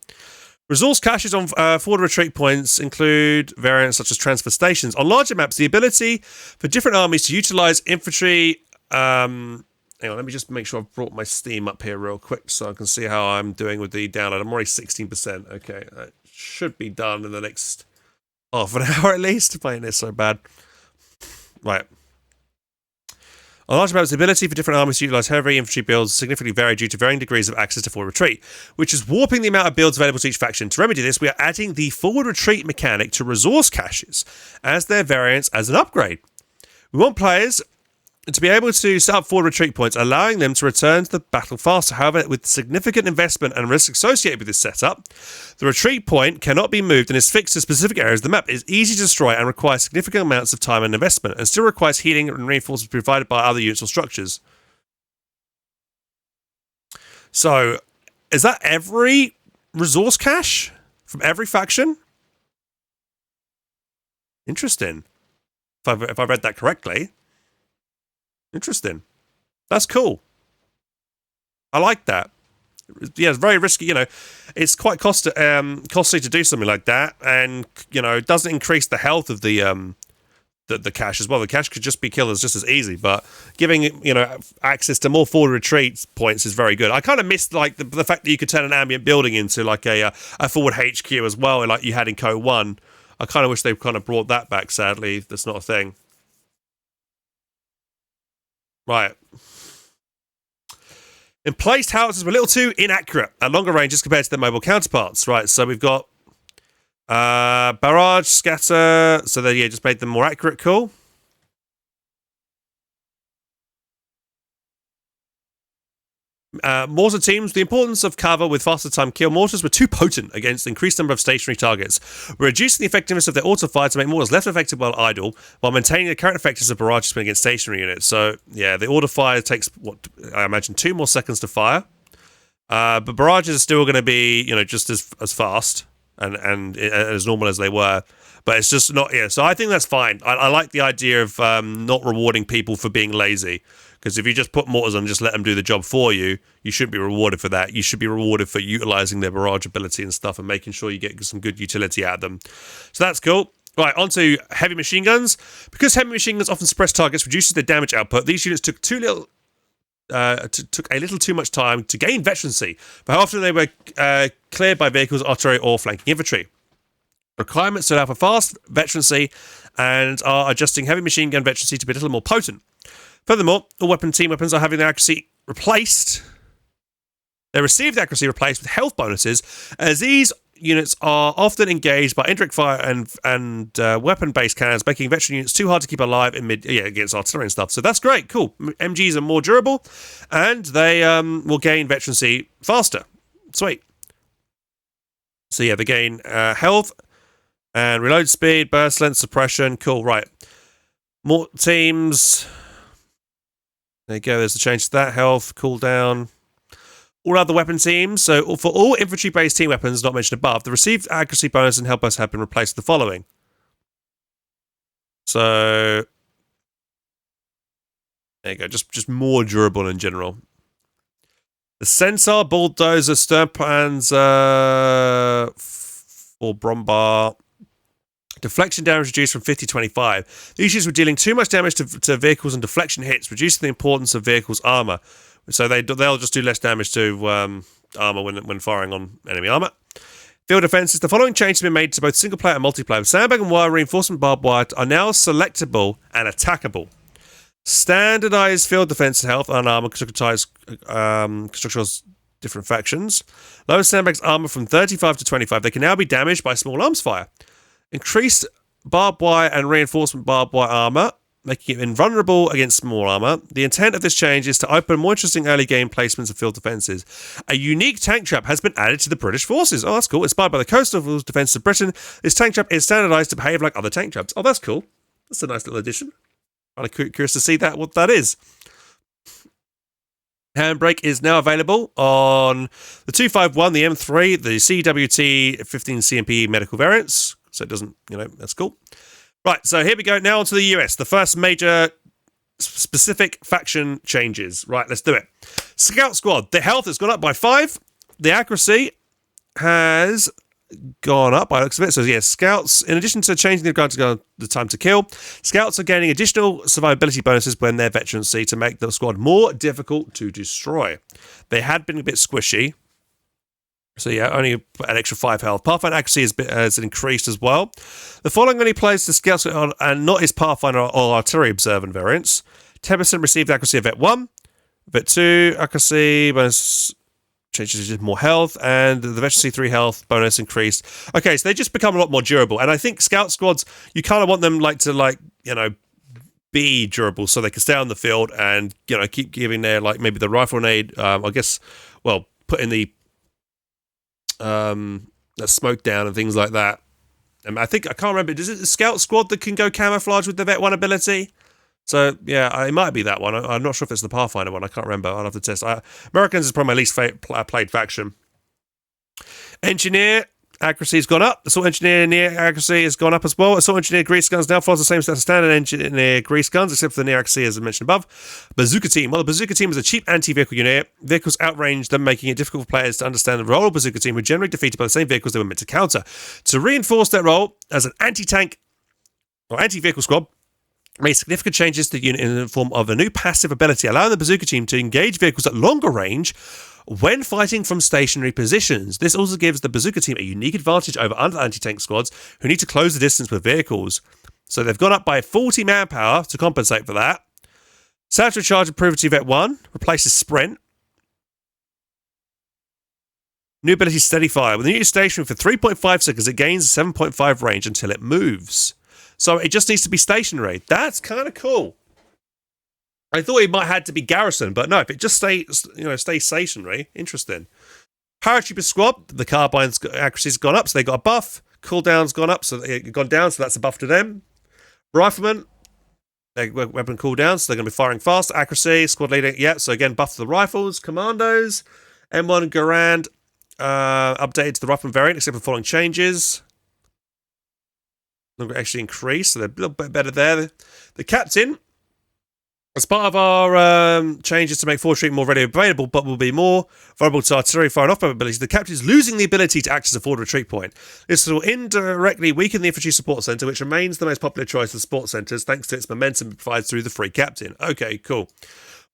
Resource caches on forward retreat points include variants such as transfer stations. On larger maps, the ability for different armies to utilize infantry... hang on, let me just make sure I've brought my Steam up here real quick so I can see how I'm doing with the download. I'm already 16%. Okay, that should be done in the next half an hour at least. Playing this so bad. Right. On large maps, the ability for different armies to utilize heavy infantry builds significantly vary due to varying degrees of access to forward retreat, which is warping the amount of builds available to each faction. To remedy this, we are adding the forward retreat mechanic to resource caches as their variants as an upgrade. We want players to be able to set up forward retreat points, allowing them to return to the battle faster. However, with significant investment and risk associated with this setup, the retreat point cannot be moved and is fixed to specific areas of the map. It is easy to destroy and requires significant amounts of time and investment, and still requires healing and reinforcements provided by other units or structures. So, is that every resource cache from every faction? Interesting. If I read that correctly. Interesting. That's cool. I like that. Yeah, it's very risky. It's quite costly to do something like that, and it doesn't increase the health of the cache as well. The cache could just be killed just as easy, but giving access to more forward retreat points is very good. I kind of missed the fact that you could turn an ambient building into a forward HQ as well, like you had in Co 1. I kind of wish they kind of brought that back. Sadly, that's not a thing. Right. Emplaced howitzers were a little too inaccurate at longer ranges compared to their mobile counterparts. Right, so we've got barrage, scatter, so they just made them more accurate. Cool. Mortar teams, the importance of cover with faster time kill. Mortars were too potent against the increased number of stationary targets. We're reducing the effectiveness of their auto-fire to make mortars less effective while idle, while maintaining the current effectiveness of barrages against stationary units. So, yeah, the auto-fire takes, I imagine, 2 more seconds to fire. But barrages are still going to be, just as fast. and as normal as they were. But it's just not, yeah. So I think that's fine. I like the idea of not rewarding people for being lazy. Because if you just put mortars on and just let them do the job for you, you shouldn't be rewarded for that. You should be rewarded for utilizing their barrage ability and stuff and making sure you get some good utility out of them. So that's cool. Right, on to heavy machine guns. Because heavy machine guns often suppress targets, reduces their damage output, these units took a little too much time to gain veterancy, but often they were cleared by vehicles, artillery, or flanking infantry. Requirements allow for fast veterancy and are adjusting heavy machine gun veterancy to be a little more potent. Furthermore, all team weapons are having their accuracy replaced. They received accuracy replaced with health bonuses, as these units are often engaged by indirect fire and weapon-based cannons, making veteran units too hard to keep alive against artillery and stuff. So that's great, cool. MGs are more durable, and they will gain veterancy faster. Sweet. So yeah, they gain health and reload speed, burst length, suppression. Cool, right. More teams. There you go, there's the change to that. Health, cooldown. All other weapon teams. So for all infantry-based team weapons not mentioned above, the received accuracy bonus and health bonus have been replaced with the following. So there you go, just more durable in general. The Centaur, Bulldozer, Sternpanzer, or Brombar. Deflection damage reduced from 50 to 25. These units were dealing too much damage to vehicles and deflection hits, reducing the importance of vehicles' armor. So they'll just do less damage to armor when firing on enemy armor. Field defenses. The following changes have been made to both single player and multiplayer. Sandbag and wire reinforcement barbed wire are now selectable and attackable. Standardized field defense health and armor constructiles different factions. Lower sandbags armor from 35 to 25. They can now be damaged by small arms fire. Increased barbed wire and reinforcement barbed wire armor, making it invulnerable against small armor. The intent of this change is to open more interesting early game placements of field defenses. A unique tank trap has been added to the British forces. Oh, that's cool. Inspired by the coastal defenses of Britain, this tank trap is standardized to behave like other tank traps. Oh, that's cool. That's a nice little addition. I'm curious to see what that is. Handbrake is now available on the 251, the M3, the CWT 15 CMP medical variants. So it doesn't, that's cool. Right, so here we go. Now onto the US. The first major specific faction changes. Right, let's do it. Scout Squad. The health has gone up by 5. The accuracy has gone up by the looks of it. So yeah, Scouts, in addition to changing the time to kill, Scouts are gaining additional survivability bonuses when their veterancy to make the squad more difficult to destroy. They had been a bit squishy. So yeah, only an extra 5 health. Pathfinder accuracy has increased as well. The following only plays the Scouts and not his Pathfinder or Artillery Observant variants. 10% received accuracy of Vet 1. Vet 2 accuracy bonus changes to just more health, and the veterancy 3 health bonus increased. Okay, so they just become a lot more durable. And I think Scout Squads, you kind of want them be durable so they can stay on the field and keep giving their maybe the rifle grenade. Putting the smoke down and things like that. I can't remember. Is it the Scout Squad that can go camouflage with the Vet 1 ability? So yeah, it might be that one. I'm not sure if it's the Pathfinder one. I can't remember. I'll have to test. Americans is probably my least played faction. Engineer accuracy has gone up. Assault Engineer near accuracy has gone up as well. Assault Engineer grease guns now follows the same set of standard Engineer grease guns, except for the near accuracy as I mentioned above. Bazooka Team. Well, the Bazooka Team is a cheap anti-vehicle unit. Vehicles outrange them, making it difficult for players to understand the role of Bazooka Team, who generally defeated by the same vehicles they were meant to counter. To reinforce their role as an anti-tank or anti-vehicle squad, made significant changes to the unit in the form of a new passive ability, allowing the Bazooka Team to engage vehicles at longer range when fighting from stationary positions. This also gives the Bazooka Team a unique advantage over other anti-tank squads who need to close the distance with vehicles. So they've gone up by 40 manpower to compensate for that. Satchel Charge improved to Vet 1, replaces Sprint. New ability Steady Fire. When the unit is stationary for 3.5 seconds, it gains 7.5 range until it moves. So it just needs to be stationary. That's kind of cool. I thought it might have to be garrison, but no, if it just stays stationary, interesting. Paratrooper Squad, the carbine's accuracy's gone up, so they got a buff. Cooldown's gone up, so they've gone down, so that's a buff to them. Riflemen, their weapon cooldown, so they're going to be firing fast. Accuracy, squad leader, yeah, so again, buff to the rifles. Commandos, M1 Garand, updated to the Ruffman variant, except for the following changes. Number actually increased, so they're a little bit better there. The captain, as part of our changes to make forward retreat more readily available, but will be more vulnerable to artillery fire and off-bomb abilities, the captain is losing the ability to act as a forward retreat point. This will indirectly weaken the infantry support centre, which remains the most popular choice of support centres, thanks to its momentum provided through the free captain. Okay, cool.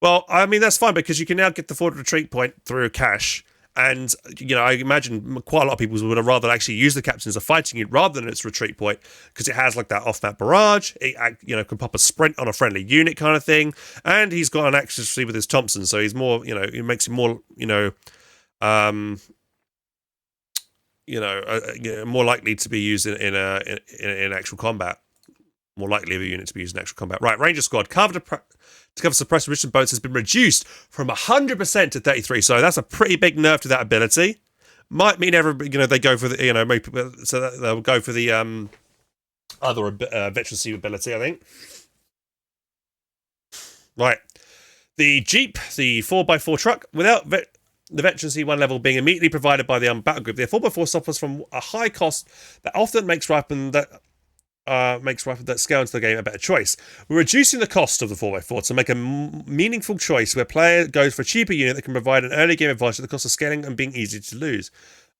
Well, I mean, that's fine, because you can now get the forward retreat point through cash. And, you know, I imagine quite a lot of people would have rather actually use the captain as a fighting unit rather than its retreat point, because it has like that off-map barrage. It, you know, can pop a sprint on a friendly unit kind of thing, and he's got an accuracy with his Thompson, so he's more, you know, it makes him more, more likely to be used in actual combat. More likely of a unit to be used in actual combat. Right, Ranger Squad. Cover suppressed resistance bonus has been reduced from 100% to 33%. So that's a pretty big nerf to that ability. Might mean they go for the, you know, maybe, so that they'll go for the other veterancy ability, I think. Right. The Jeep, the 4x4 truck, without the veterancy 1 level being immediately provided by the battle group, the 4x4 suffers from a high cost that often makes weapon that scale into the game a better choice. We're reducing the cost of the 4x4 to make a meaningful choice where player goes for a cheaper unit that can provide an early game advantage at the cost of scaling and being easy to lose.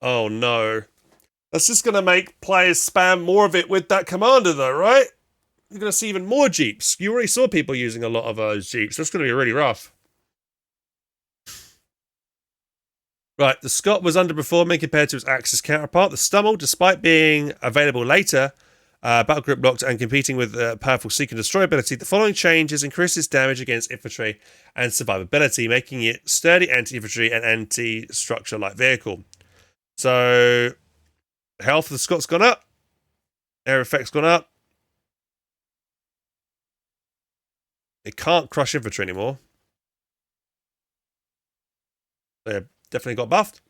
Oh no. That's just going to make players spam more of it with that commander though, right? You're going to see even more Jeeps. You already saw people using a lot of those Jeeps. That's going to be really rough. Right, the Scott was underperforming compared to its Axis counterpart. The Stummel, despite being available later, battle group locked and competing with powerful seek and destroy ability, the following changes increase its damage against infantry and survivability, making it sturdy anti-infantry and anti-structure light vehicle. So health of the Scott's gone up, air effect's gone up. It can't crush infantry anymore. They definitely got buffed.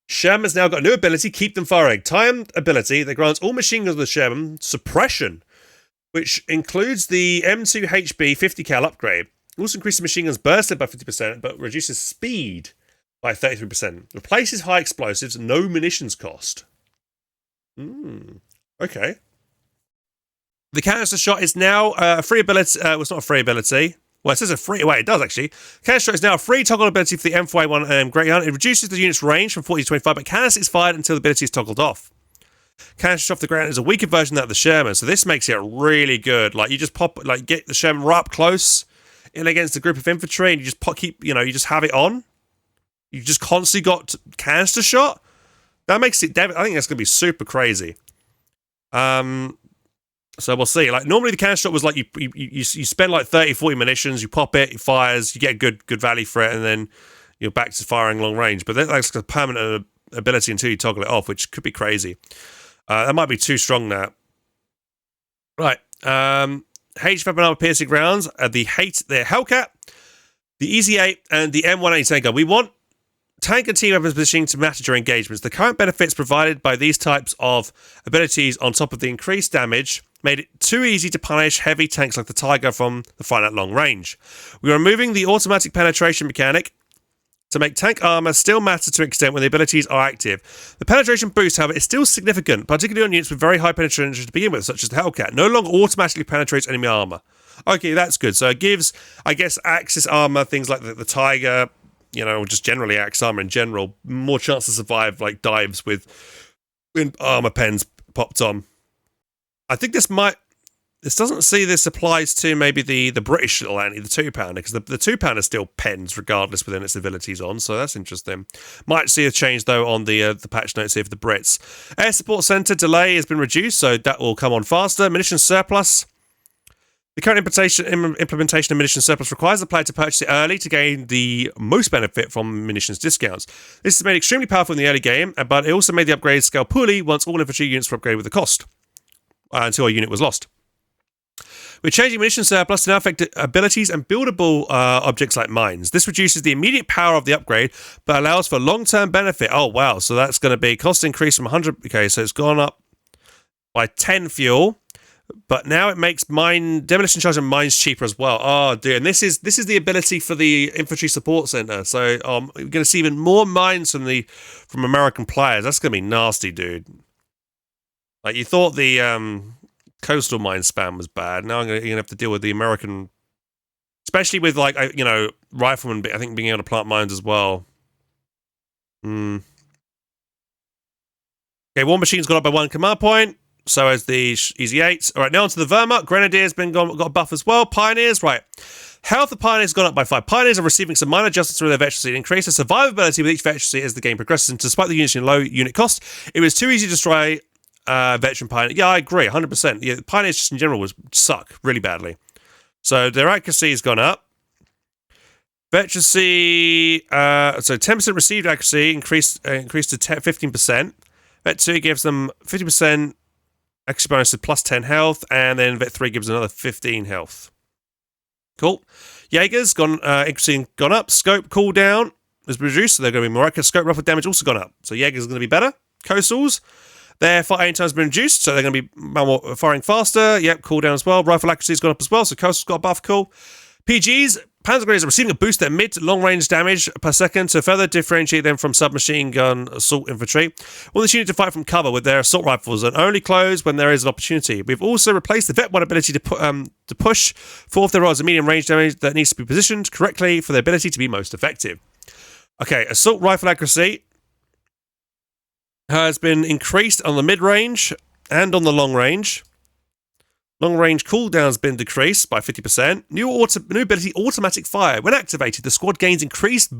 Sherman has now got a new ability, Keep Them Firing. Timed ability that grants all machine guns with Sherman suppression, which includes the M2HB 50 cal upgrade. Also increases machine guns burst by 50%, but reduces speed by 33%. Replaces high explosives, no munitions cost. Okay. The canister shot is now a free ability. Well, it's not a free ability. Well, it says a free... Wait, it does, actually. Canister shot is now a free toggle ability for the M4A1 and Great Hunt. It reduces the unit's range from 40 to 25, but canister is fired until the ability is toggled off. Canister shot off the ground is a weaker version of the Sherman, so this makes it really good. Like, you just get the Sherman right up close in against a group of infantry, and you just you just have it on. You just constantly got canister shot. That makes it... I think that's going to be super crazy. So we'll see. Like, normally the canister shot was like you spend like 30, 40 munitions, you pop it, it fires, you get good value for it, and then you're back to firing long range. But that's a permanent ability until you toggle it off, which could be crazy. That might be too strong now. Right. H weapon armor piercing rounds, the Hellcat, the Easy 8, and the M180 tank gun. We want tank and team weapons positioning to matter during engagements. The current benefits provided by these types of abilities on top of the increased damage made it too easy to punish heavy tanks like the Tiger from the front at long range. We are removing the automatic penetration mechanic to make tank armor still matter to an extent when the abilities are active. The penetration boost, however, is still significant, particularly on units with very high penetration to begin with, such as the Hellcat. No longer automatically penetrates enemy armor. Okay, that's good. So it gives, I guess, Axis armor, things like the Tiger, you know, just generally Axis armor in general, more chance to survive like dives with armor pens popped on. I think this doesn't see this applies to maybe the British little anti, the 2-pounder, because the 2-pounder still pens regardless within its abilities on, so that's interesting. Might see a change though on the patch notes here for the Brits. Air support center delay has been reduced, so that will come on faster. Munition surplus. The current implementation of munition surplus requires the player to purchase it early to gain the most benefit from munitions discounts. This is made extremely powerful in the early game, but it also made the upgrade scale poorly once all infantry units were upgraded with the cost. Until a unit was lost. We're changing munition surplus to now affect abilities and buildable objects like mines. This reduces the immediate power of the upgrade, but allows for long-term benefit. Oh, wow. So that's going to be cost increase from 100... Okay, so it's gone up by 10 fuel, but now it makes demolition charge and mines cheaper as well. Oh, dude, and this is the ability for the infantry support center. So we're going to see even more mines from American players. That's going to be nasty, dude. Like, you thought the coastal mine spam was bad. Now you're going to have to deal with the American, especially with, like, riflemen, I think, being able to plant mines as well. Okay, War Machine's gone up by 1 command point. So as the Easy 8s. All right, now onto the Wehrmacht. Grenadiers got a buff as well. Pioneers, right. Health of Pioneers has gone up by 5. Pioneers are receiving some minor adjustments through their veterancy. Increase their survivability with each veterancy as the game progresses. And despite the units in low unit cost, it was too easy to destroy veteran Pioneer. Yeah, I agree, 100%. Yeah, Pioneers just in general suck really badly. So their accuracy has gone up. Veterancy, so 10% received accuracy increased to 15%. Vet 2 gives them 50% accuracy bonus to plus 10 health, and then Vet 3 gives another 15 health. Cool. Jaeger's accuracy gone up. Scope cooldown is reduced, so they're going to be more accurate. Scope rifle damage also gone up, so Jaeger's going to be better. Coastals, their firing time has been reduced, so they're going to be more firing faster. Yep, cooldown as well. Rifle accuracy has gone up as well, so Coastal's got a buff. Cool. PGs, Panzer Grenadiers are receiving a boost to their mid to long range damage per second to further differentiate them from submachine gun assault infantry. Want this unit to fight from cover with their assault rifles and only close when there is an opportunity. We've also replaced the Vet 1 ability to push forth their rods of medium range damage that needs to be positioned correctly for the ability to be most effective. Okay, assault rifle accuracy has been increased on the mid range and on the long range. Long range cooldown has been decreased by 50%. New ability, automatic fire. When activated, the squad gains increased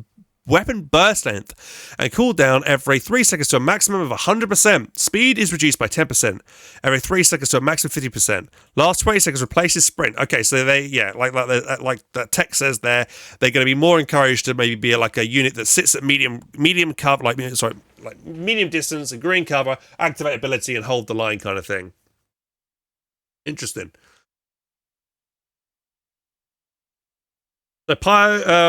weapon burst length and cooldown every 3 seconds to a maximum of 100%. Speed is reduced by 10%. Every 3 seconds to a maximum of 50%. Last 20 seconds replaces sprint. Okay, so like that text says there, they're going to be more encouraged to maybe be like a unit that sits at medium cover, like medium distance and green cover, activate ability and hold the line kind of thing. Interesting. The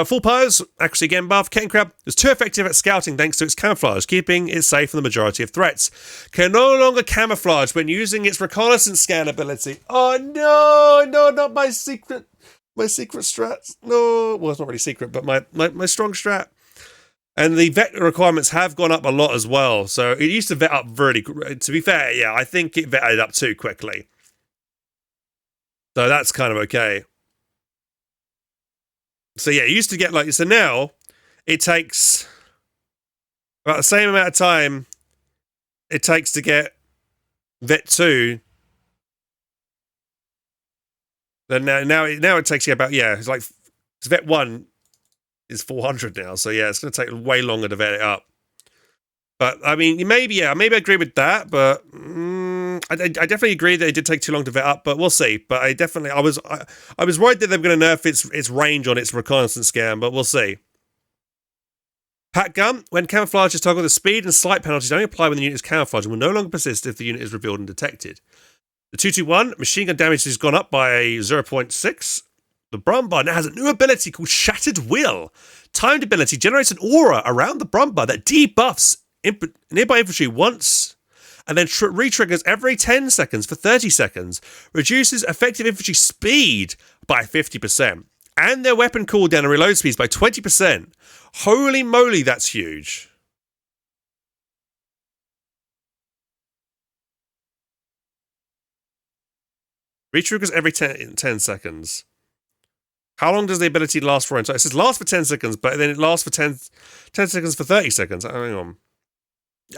full pose, accuracy again buff. Ken Crab is too effective at scouting thanks to its camouflage, keeping it safe from the majority of threats. Can no longer camouflage when using its reconnaissance scan ability. Oh no, not my secret strat. No, well, it's not really secret, but my strong strat. And the vet requirements have gone up a lot as well. So it used to vet up really, to be fair, yeah, I think it vetted up too quickly. So that's kind of okay. So yeah, it used to get like, so now it takes about the same amount of time it takes to get Vet 2. Then now it takes you about, it's like, Vet 1 is 400 now. So yeah, it's going to take way longer to vet it up. But I mean, maybe I agree with that, but I definitely agree that it did take too long to vet up, but we'll see. But I was worried that they were going to nerf its range on its reconnaissance scan, but we'll see. Pat gun, when camouflage is toggled, the speed and slight penalties only apply when the unit is camouflaged and will no longer persist if the unit is revealed and detected. The 221 machine gun damage has gone up by 0.6. The Brumbar now has a new ability called Shattered Will. Timed ability generates an aura around the Brumbar that debuffs nearby infantry once and then re-triggers every 10 seconds for 30 seconds, reduces effective infantry speed by 50%, and their weapon cooldown and reload speeds by 20%. Holy moly, that's huge. Re-triggers every 10 seconds. How long does the ability last for? It says last for 10 seconds, but then it lasts for 10 seconds for 30 seconds. Hang on.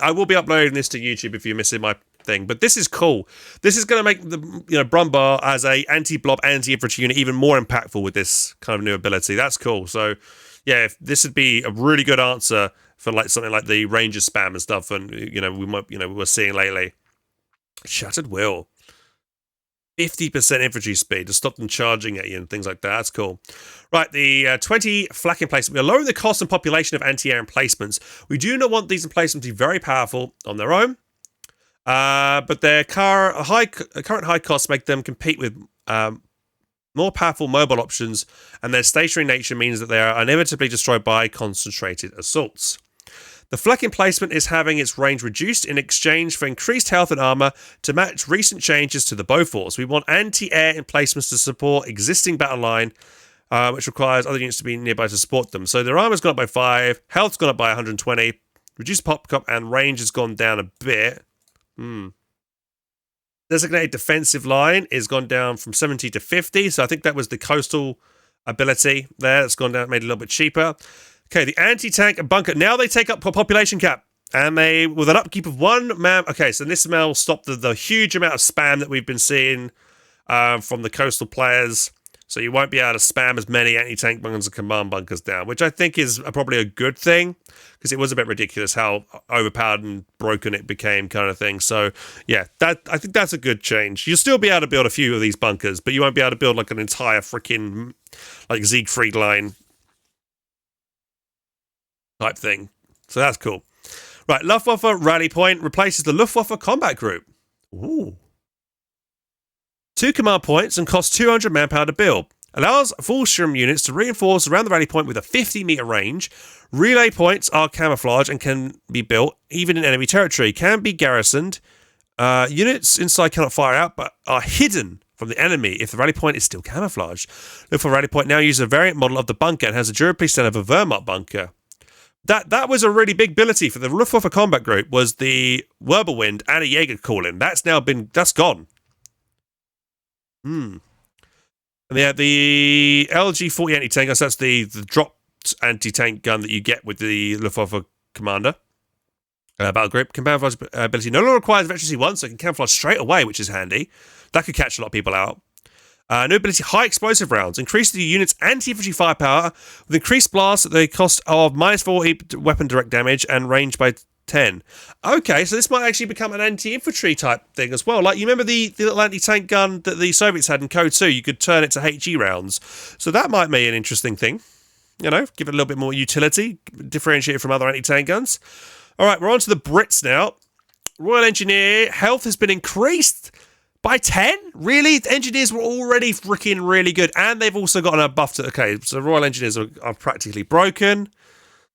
I will be uploading this to YouTube if you're missing my thing, but this is cool. This is going to make the Brumbar as a anti-blob, anti-infantry unit even more impactful with this kind of new ability. That's cool. So yeah, this would be a really good answer for like something like the Ranger spam and stuff, and we're seeing lately. Shattered Will. 50% infantry speed to stop them charging at you and things like that. That's cool. Right, the 20 flak emplacement. We're lowering the cost and population of anti-air emplacements. We do not want these emplacements to be very powerful on their own, but their current high costs make them compete with more powerful mobile options, and their stationary nature means that they are inevitably destroyed by concentrated assaults. The flak emplacement is having its range reduced in exchange for increased health and armor to match recent changes to the Bofors. We want anti-air emplacements to support existing battle line, which requires other units to be nearby to support them. So their armor's gone up by 5, health's gone up by 120, reduced pop cop, and range has gone down a bit. Designated defensive line is gone down from 70 to 50, so I think that was the coastal ability there. That's gone down, made it a little bit cheaper. Okay, the anti-tank and bunker. Now they take up a population cap. And they, with an upkeep of 1 man... Okay, so this will stop the huge amount of spam that we've been seeing from the coastal players. So you won't be able to spam as many anti-tank bunkers and command bunkers down, which I think is probably a good thing, because it was a bit ridiculous how overpowered and broken it became kind of thing. So, yeah, I think that's a good change. You'll still be able to build a few of these bunkers, but you won't be able to build like an entire freaking like Siegfried line type thing. So that's cool. Right, Luftwaffe Rally Point replaces the Luftwaffe Combat Group. Ooh. 2 command points and costs 200 manpower to build. Allows Fallschirm units to reinforce around the rally point with a 50-meter range. Relay points are camouflage and can be built even in enemy territory. Can be garrisoned. Units inside cannot fire out but are hidden from the enemy if the rally point is still camouflaged. Luftwaffe Rally Point now uses a variant model of the bunker and has a durability set of a Wehrmacht bunker. That was a really big ability for the Luftwaffe Combat Group, was the Wirbelwind and a Jaeger calling. That's gone. And they have the LG-40 anti-tank. So that's the dropped anti-tank gun that you get with the Luftwaffe Commander battle group. Camouflage ability no longer requires veterancy 1, so it can camouflage straight away, which is handy. That could catch a lot of people out. New ability, high explosive rounds. Increase the unit's anti-infantry firepower with increased blast at the cost of minus 40 weapon direct damage and range by 10. Okay, so this might actually become an anti-infantry type thing as well. Like, you remember the little anti-tank gun that the Soviets had in Code 2? You could turn it to HE rounds. So that might be an interesting thing. You know, give it a little bit more utility, differentiate it from other anti-tank guns. All right, we're on to the Brits now. Royal Engineer health has been increased by 10? Really? The engineers were already freaking really good. And they've also gotten a buff to... Okay, so Royal Engineers are practically broken.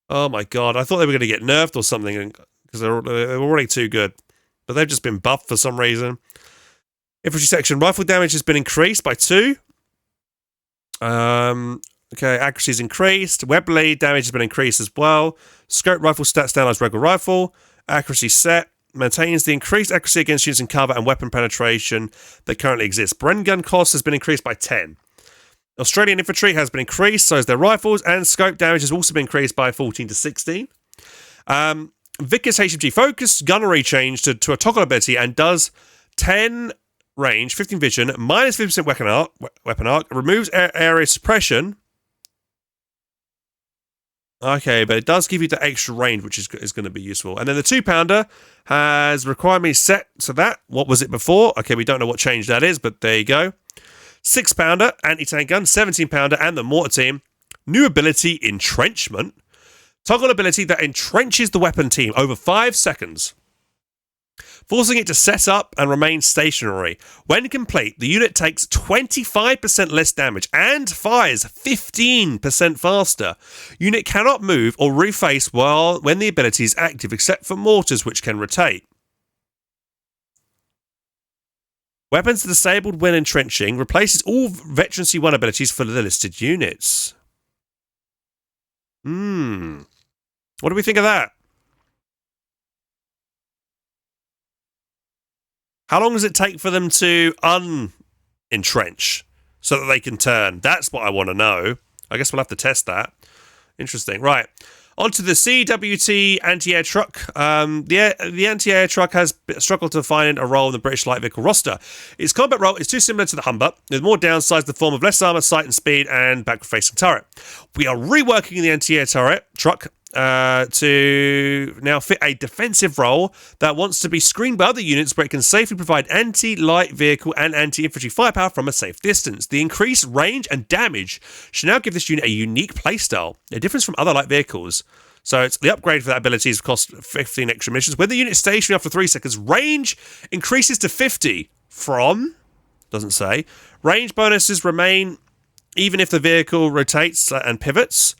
Oh my god. I thought they were going to get nerfed or something, because they're already too good. But they've just been buffed for some reason. Infantry section. Rifle damage has been increased by 2. Okay, accuracy is increased. Web lead damage has been increased as well. Scope rifle stats down as regular rifle. Accuracy set. Maintains the increased accuracy against units in cover and weapon penetration that currently exists. Bren gun cost has been increased by 10. Australian infantry has been increased, so has their rifles, and scope damage has also been increased by 14 to 16. Vickers HMG focus gunnery changed to a toggle ability and does 10 range, 15 vision, minus 50% weapon arc, removes area suppression. Okay, but it does give you the extra range, which is going to be useful. And then the 2-pounder has requirements set. So what was it before? Okay, we don't know what change that is, but there you go. 6-pounder, anti-tank gun, 17-pounder, and the mortar team. New ability, entrenchment. Toggle ability that entrenches the weapon team over 5 seconds, forcing it to set up and remain stationary. When complete, the unit takes 25% less damage and fires 15% faster. Unit cannot move or reface when the ability is active, except for mortars, which can rotate. Weapons disabled when entrenching replaces all Veterancy 1 abilities for the listed units. What do we think of that? How long does it take for them to entrench so that they can turn? That's what I want to know. I guess we'll have to test that. Interesting. Right. Onto the CWT anti-air truck. The anti-air truck has struggled to find a role in the British light vehicle roster. Its combat role is too similar to the Humber, with more downsides in the form of less armor, sight and speed, and backward-facing turret. We are reworking the anti-air truck to now fit a defensive role that wants to be screened by other units where it can safely provide anti-light vehicle and anti-infantry firepower from a safe distance. The increased range and damage should now give this unit a unique playstyle, a difference from other light vehicles. So it's the upgrade for that ability is cost 15 extra missions. When the unit is stationary after 3 seconds, range increases to 50 from, doesn't say, range bonuses remain even if the vehicle rotates and pivots.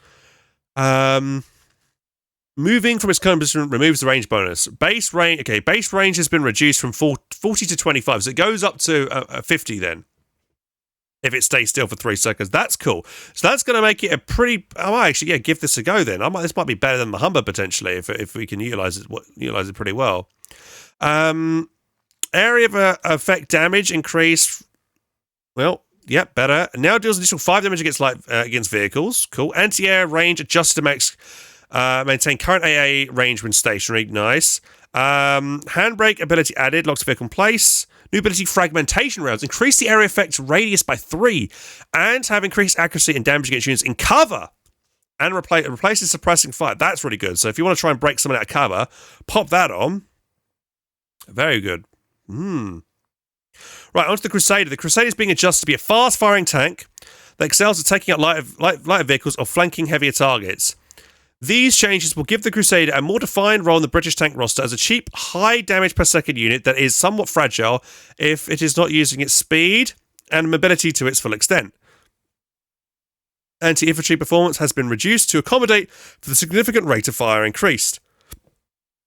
Moving from its current position removes the range bonus. Base range has been reduced from 40 to 25, so it goes up to 50 then. If it stays still for 3 seconds. That's cool. So that's going to make it a pretty... I might actually, give this a go then. This might be better than the Humber, potentially, if we can utilise it pretty well. Area of effect damage increase. Well, yep, better. Now deals additional 5 damage against vehicles. Cool. Anti-air range adjusted to max. Maintain current AA range when stationary. Nice. Handbrake ability added. Locks the vehicle in place. New ability fragmentation rounds. Increase the area effect radius by 3. And have increased accuracy and damage against units in cover. And replaces suppressing fire. That's really good. So if you want to try and break someone out of cover, pop that on. Very good. Right, onto the Crusader. The Crusader is being adjusted to be a fast-firing tank that excels at taking out lighter vehicles or flanking heavier targets. These changes will give the Crusader a more defined role in the British tank roster as a cheap, high damage per second unit that is somewhat fragile if it is not using its speed and mobility to its full extent. Anti-infantry performance has been reduced to accommodate for the significant rate of fire increased.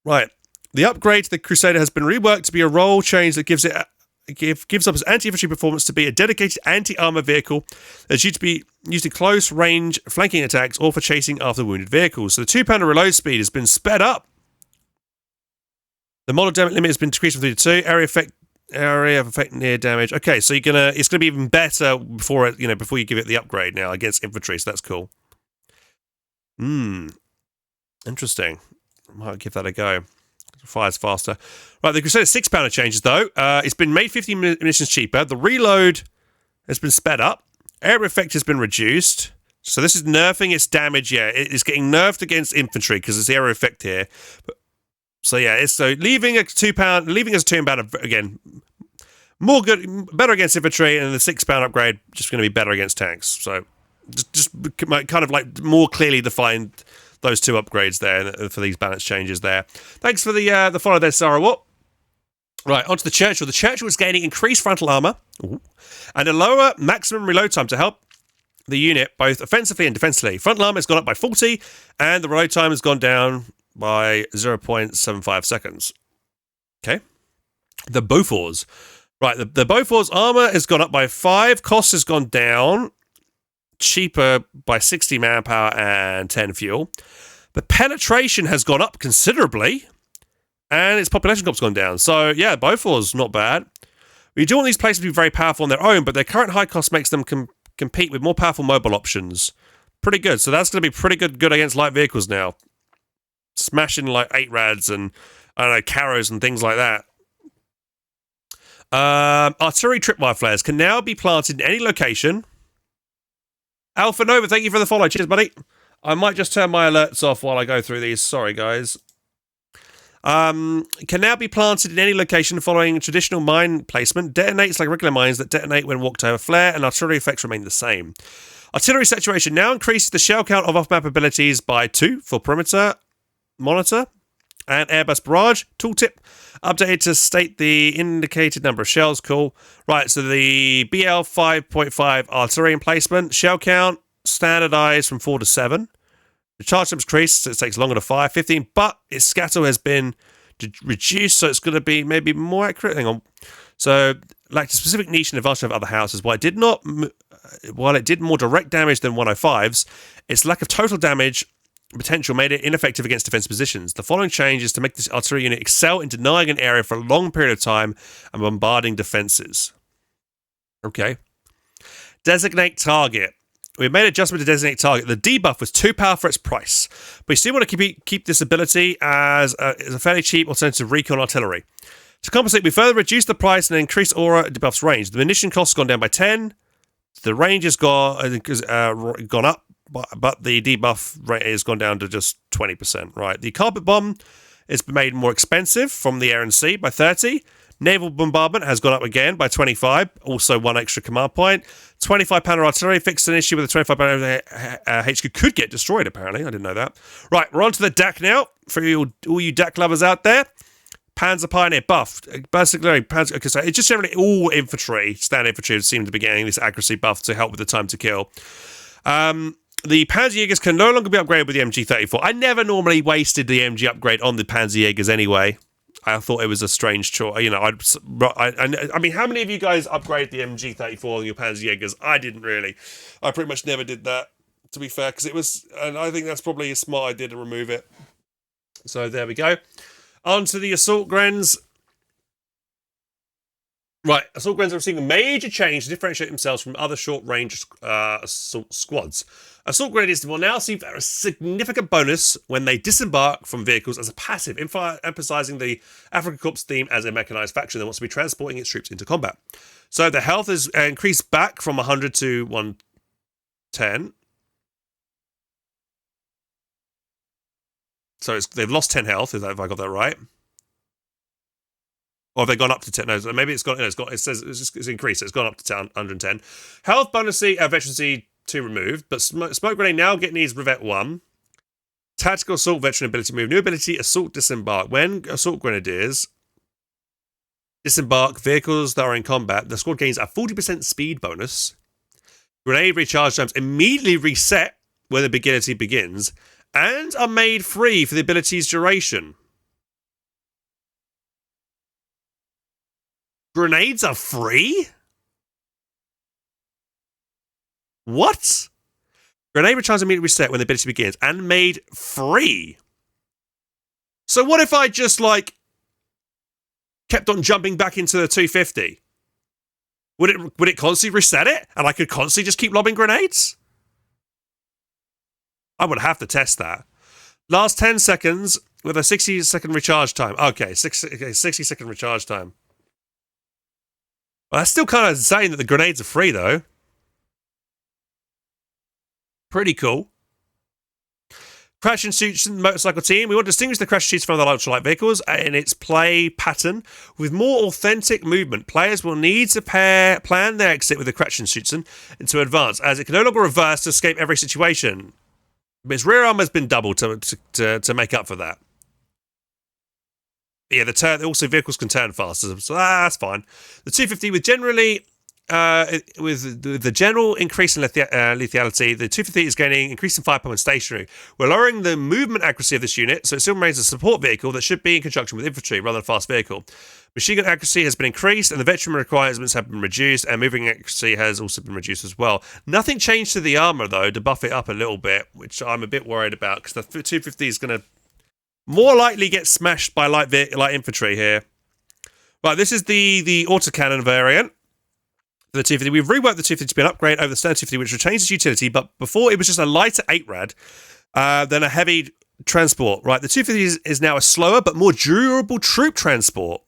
Right, the upgrade to the Crusader has been reworked to be a role change that gives up its anti-infantry performance to be a dedicated anti-armor vehicle that's due to be used in close-range flanking attacks or for chasing after wounded vehicles. So the 2-pounder reload speed has been sped up. The model damage limit has been decreased from 3 to 2. Area of effect near damage. Okay, so it's gonna be even better before you give it the upgrade now against infantry. So that's cool. Interesting. Might give that a go. Fires faster. Right, the Crusader 6-pounder changes though. It's been made 50 munitions cheaper. The reload has been sped up. Area effect has been reduced. So this is nerfing its damage. Yeah, it's getting nerfed against infantry because there's area effect here. So yeah, leaving as a 2-pounder again. Better against infantry, and the 6-pound upgrade just going to be better against tanks. So just kind of like more clearly defined those 2 upgrades there for these balance changes there. Thanks for the follow there, Sarah Watt. Right, onto the Churchill. The Churchill is gaining increased frontal armor and a lower maximum reload time to help the unit both offensively and defensively. Frontal armor has gone up by 40, and the reload time has gone down by 0.75 seconds. Okay. The Bofors. Right, the Bofors armor has gone up by 5. Cost has gone down. Cheaper by 60 manpower and 10 fuel. The penetration has gone up considerably, and its population cost has gone down. So yeah, Bofors not bad. We do want these places to be very powerful on their own, but their current high cost makes them compete with more powerful mobile options. Pretty good. So that's going to be pretty good against light vehicles now. Smashing like 8 rads and Carros and things like that. Artillery tripwire flares can now be planted in any location. Alpha Nova, thank you for the follow. Cheers, buddy. I might just turn my alerts off while I go through these. Sorry, guys. Can now be planted in any location following traditional mine placement. Detonates like regular mines that detonate when walked over. Flare and artillery effects remain the same. Artillery saturation now increases the shell count of off-map abilities by 2 for perimeter monitor and airburst barrage. Tooltip updated to state the indicated number of shells. Cool. Right, so the BL 5.5 artillery emplacement. Shell count standardized from 4 to 7. The charge time increased, so it takes longer to fire. 15, but its scatter has been reduced, so it's going to be maybe more accurate. Hang on. So, like a specific niche and advantage of other houses, while it did more direct damage than 105's, its lack of total damage potential made it ineffective against defense positions. The following change is to make this artillery unit excel in denying an area for a long period of time and bombarding defenses. Okay. Designate target. We made adjustment to designate target. The debuff was too powerful for its price, but you still want to keep this ability as a fairly cheap alternative recon artillery. To compensate, we further reduced the price and increased aura debuff's range. The munition cost has gone down by 10. The range has gone up, but the debuff rate has gone down to just 20%. Right. The carpet bomb has been made more expensive from the air and sea by 30. Naval bombardment has gone up again by 25. Also 1 extra command point. 25-pounder artillery fixed an issue with the 25-pounder HQ could get destroyed, apparently. I didn't know that. Right, we're on to the DAC now. For all you DAC lovers out there. Panzer Pioneer buffed. Basically, okay, so it's just generally all infantry, standard infantry, seem to be getting this accuracy buff to help with the time to kill. The Panzerjägers can no longer be upgraded with the MG34. I never normally wasted the MG upgrade on the Panzerjägers anyway. I thought it was a strange choice. You know, I mean, how many of you guys upgraded the MG34 on your Panzerjägers? I didn't really. I pretty much never did that, to be fair, because it was, and I think that's probably a smart idea to remove it. So there we go. On to the Assault Grens. Right, Assault Grens are receiving a major change to differentiate themselves from other short-range assault squads. Assault Grenadiers will now receive a significant bonus when they disembark from vehicles as a passive, emphasizing the Afrika Korps theme as a mechanized faction that wants to be transporting its troops into combat. So the health is increased back from 100 to 110. So they've lost 10 health, if I got that right. Or have they gone up to 10? No, maybe it's gone. It says it's increased. So it's gone up to 110. Health bonus veterancy 2 removed, but smoke grenade now needs Brevet 1. Tactical assault veteran ability move. New ability assault disembark. When assault grenadiers disembark vehicles that are in combat, the squad gains a 40% speed bonus. Grenade recharge times immediately reset when the ability begins, and are made free for the ability's duration. Grenades are free? What? Grenade recharge immediately reset when the ability begins and made free. So what if I just, like, kept on jumping back into the 250? Would it constantly reset it? And I could constantly just keep lobbing grenades? I would have to test that. Last 10 seconds with a 60-second recharge time. Okay, 60-second recharge time. Well, that's still kind of insane that the grenades are free, though. Pretty cool. Crash and Shoots Motorcycle Team. We want to distinguish the Crash and Shoots from other ultralight vehicles in its play pattern. With more authentic movement, players will need to plan their exit with the Crash and Shoots and to advance, as it can no longer reverse to escape every situation. But its rear armor has been doubled to make up for that. Yeah, also vehicles can turn faster, so that's fine. The 250 with the general increase in lethality, the 250 is gaining increasing firepower and stationary. We're lowering the movement accuracy of this unit, so it still remains a support vehicle that should be in conjunction with infantry rather than a fast vehicle. Machine gun accuracy has been increased, and the veteran requirements have been reduced, and moving accuracy has also been reduced as well. Nothing changed to the armor, though, to buff it up a little bit, which I'm a bit worried about, because the 250 is going to more likely get smashed by light infantry here. Right, this is the autocannon variant. The 250. We've reworked the 250 to be an upgrade over the standard 250, which retains its utility, but before it was just a lighter 8-rad than a heavy transport. Right, the 250 is now a slower but more durable troop transport.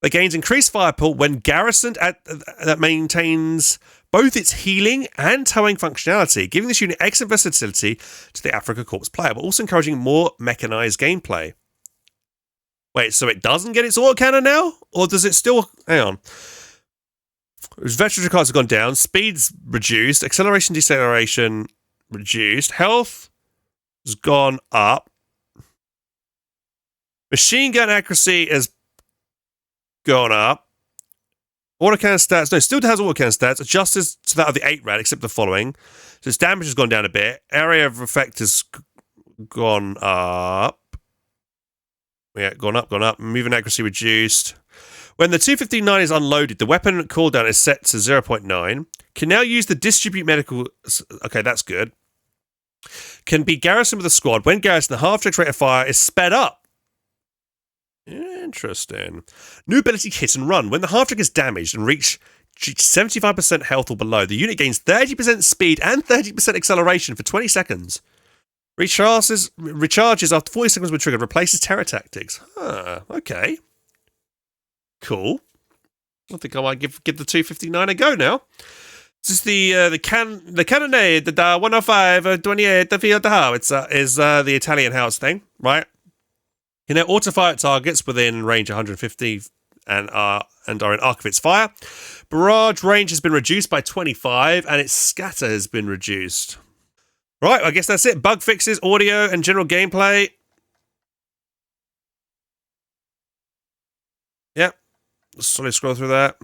It gains increased firepower when garrisoned that maintains both its healing and towing functionality, giving this unit excellent versatility to the Afrika Korps player, but also encouraging more mechanized gameplay. Wait, so it doesn't get its autocannon now? Or does it still... Hang on. Veteran cards have gone down. Speed's reduced. Acceleration, deceleration reduced. Health has gone up. Machine gun accuracy has gone up. Autocannon stats... No, still has autocannon stats. Adjusted to that of the 8-rad, except the following. So its damage has gone down a bit. Area of effect has gone up. Yeah, gone up. Moving accuracy reduced. When the 259 is unloaded, the weapon cooldown is set to 0.9. Can now use the distribute medical... Okay, that's good. Can be garrisoned with a squad. When garrisoned, the half-track rate of fire is sped up. Interesting. New ability hit and run. When the half-track is damaged and reach 75% health or below, the unit gains 30% speed and 30% acceleration for 20 seconds. Recharges after 40 seconds when triggered. Replaces terror tactics. Huh, okay. Cool. I think I might give the 259 a go now. This is the cannonade, the 105, 28, the field how is the Italian house thing, right? You know, auto-fire at targets within range 150 and are in arc of its fire. Barrage range has been reduced by 25, and its scatter has been reduced. Right, I guess that's it. Bug fixes, audio, and general gameplay. Yep. Slowly scroll through that.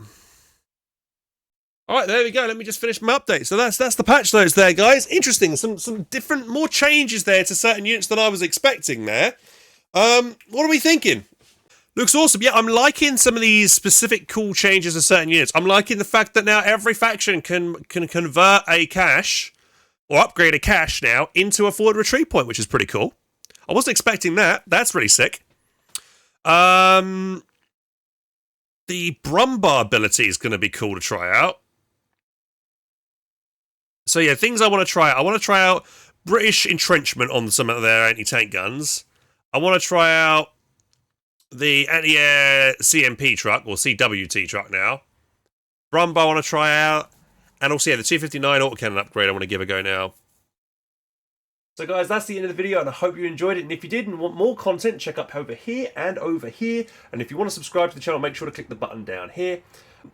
All right, there we go. Let me just finish my update. So that's the patch notes there, guys. Interesting. Some different, more changes there to certain units than I was expecting there. What are we thinking? Looks awesome. Yeah, I'm liking some of these specific cool changes to certain units. I'm liking the fact that now every faction can convert a cache or upgrade a cache now into a forward retreat point, which is pretty cool. I wasn't expecting that. That's really sick. The Brumbar ability is going to be cool to try out. So yeah, things I want to try out. I want to try out British entrenchment on some of their anti-tank guns. I want to try out the anti-air CMP truck, or CWT truck now. Brumbar I want to try out. And also, yeah, the 259 autocannon upgrade I want to give a go now. So guys, that's the end of the video, and I hope you enjoyed it. And if you did and want more content, check up over here and over here. And if you want to subscribe to the channel, make sure to click the button down here.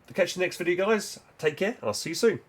To catch you in the next video, guys, take care, and I'll see you soon.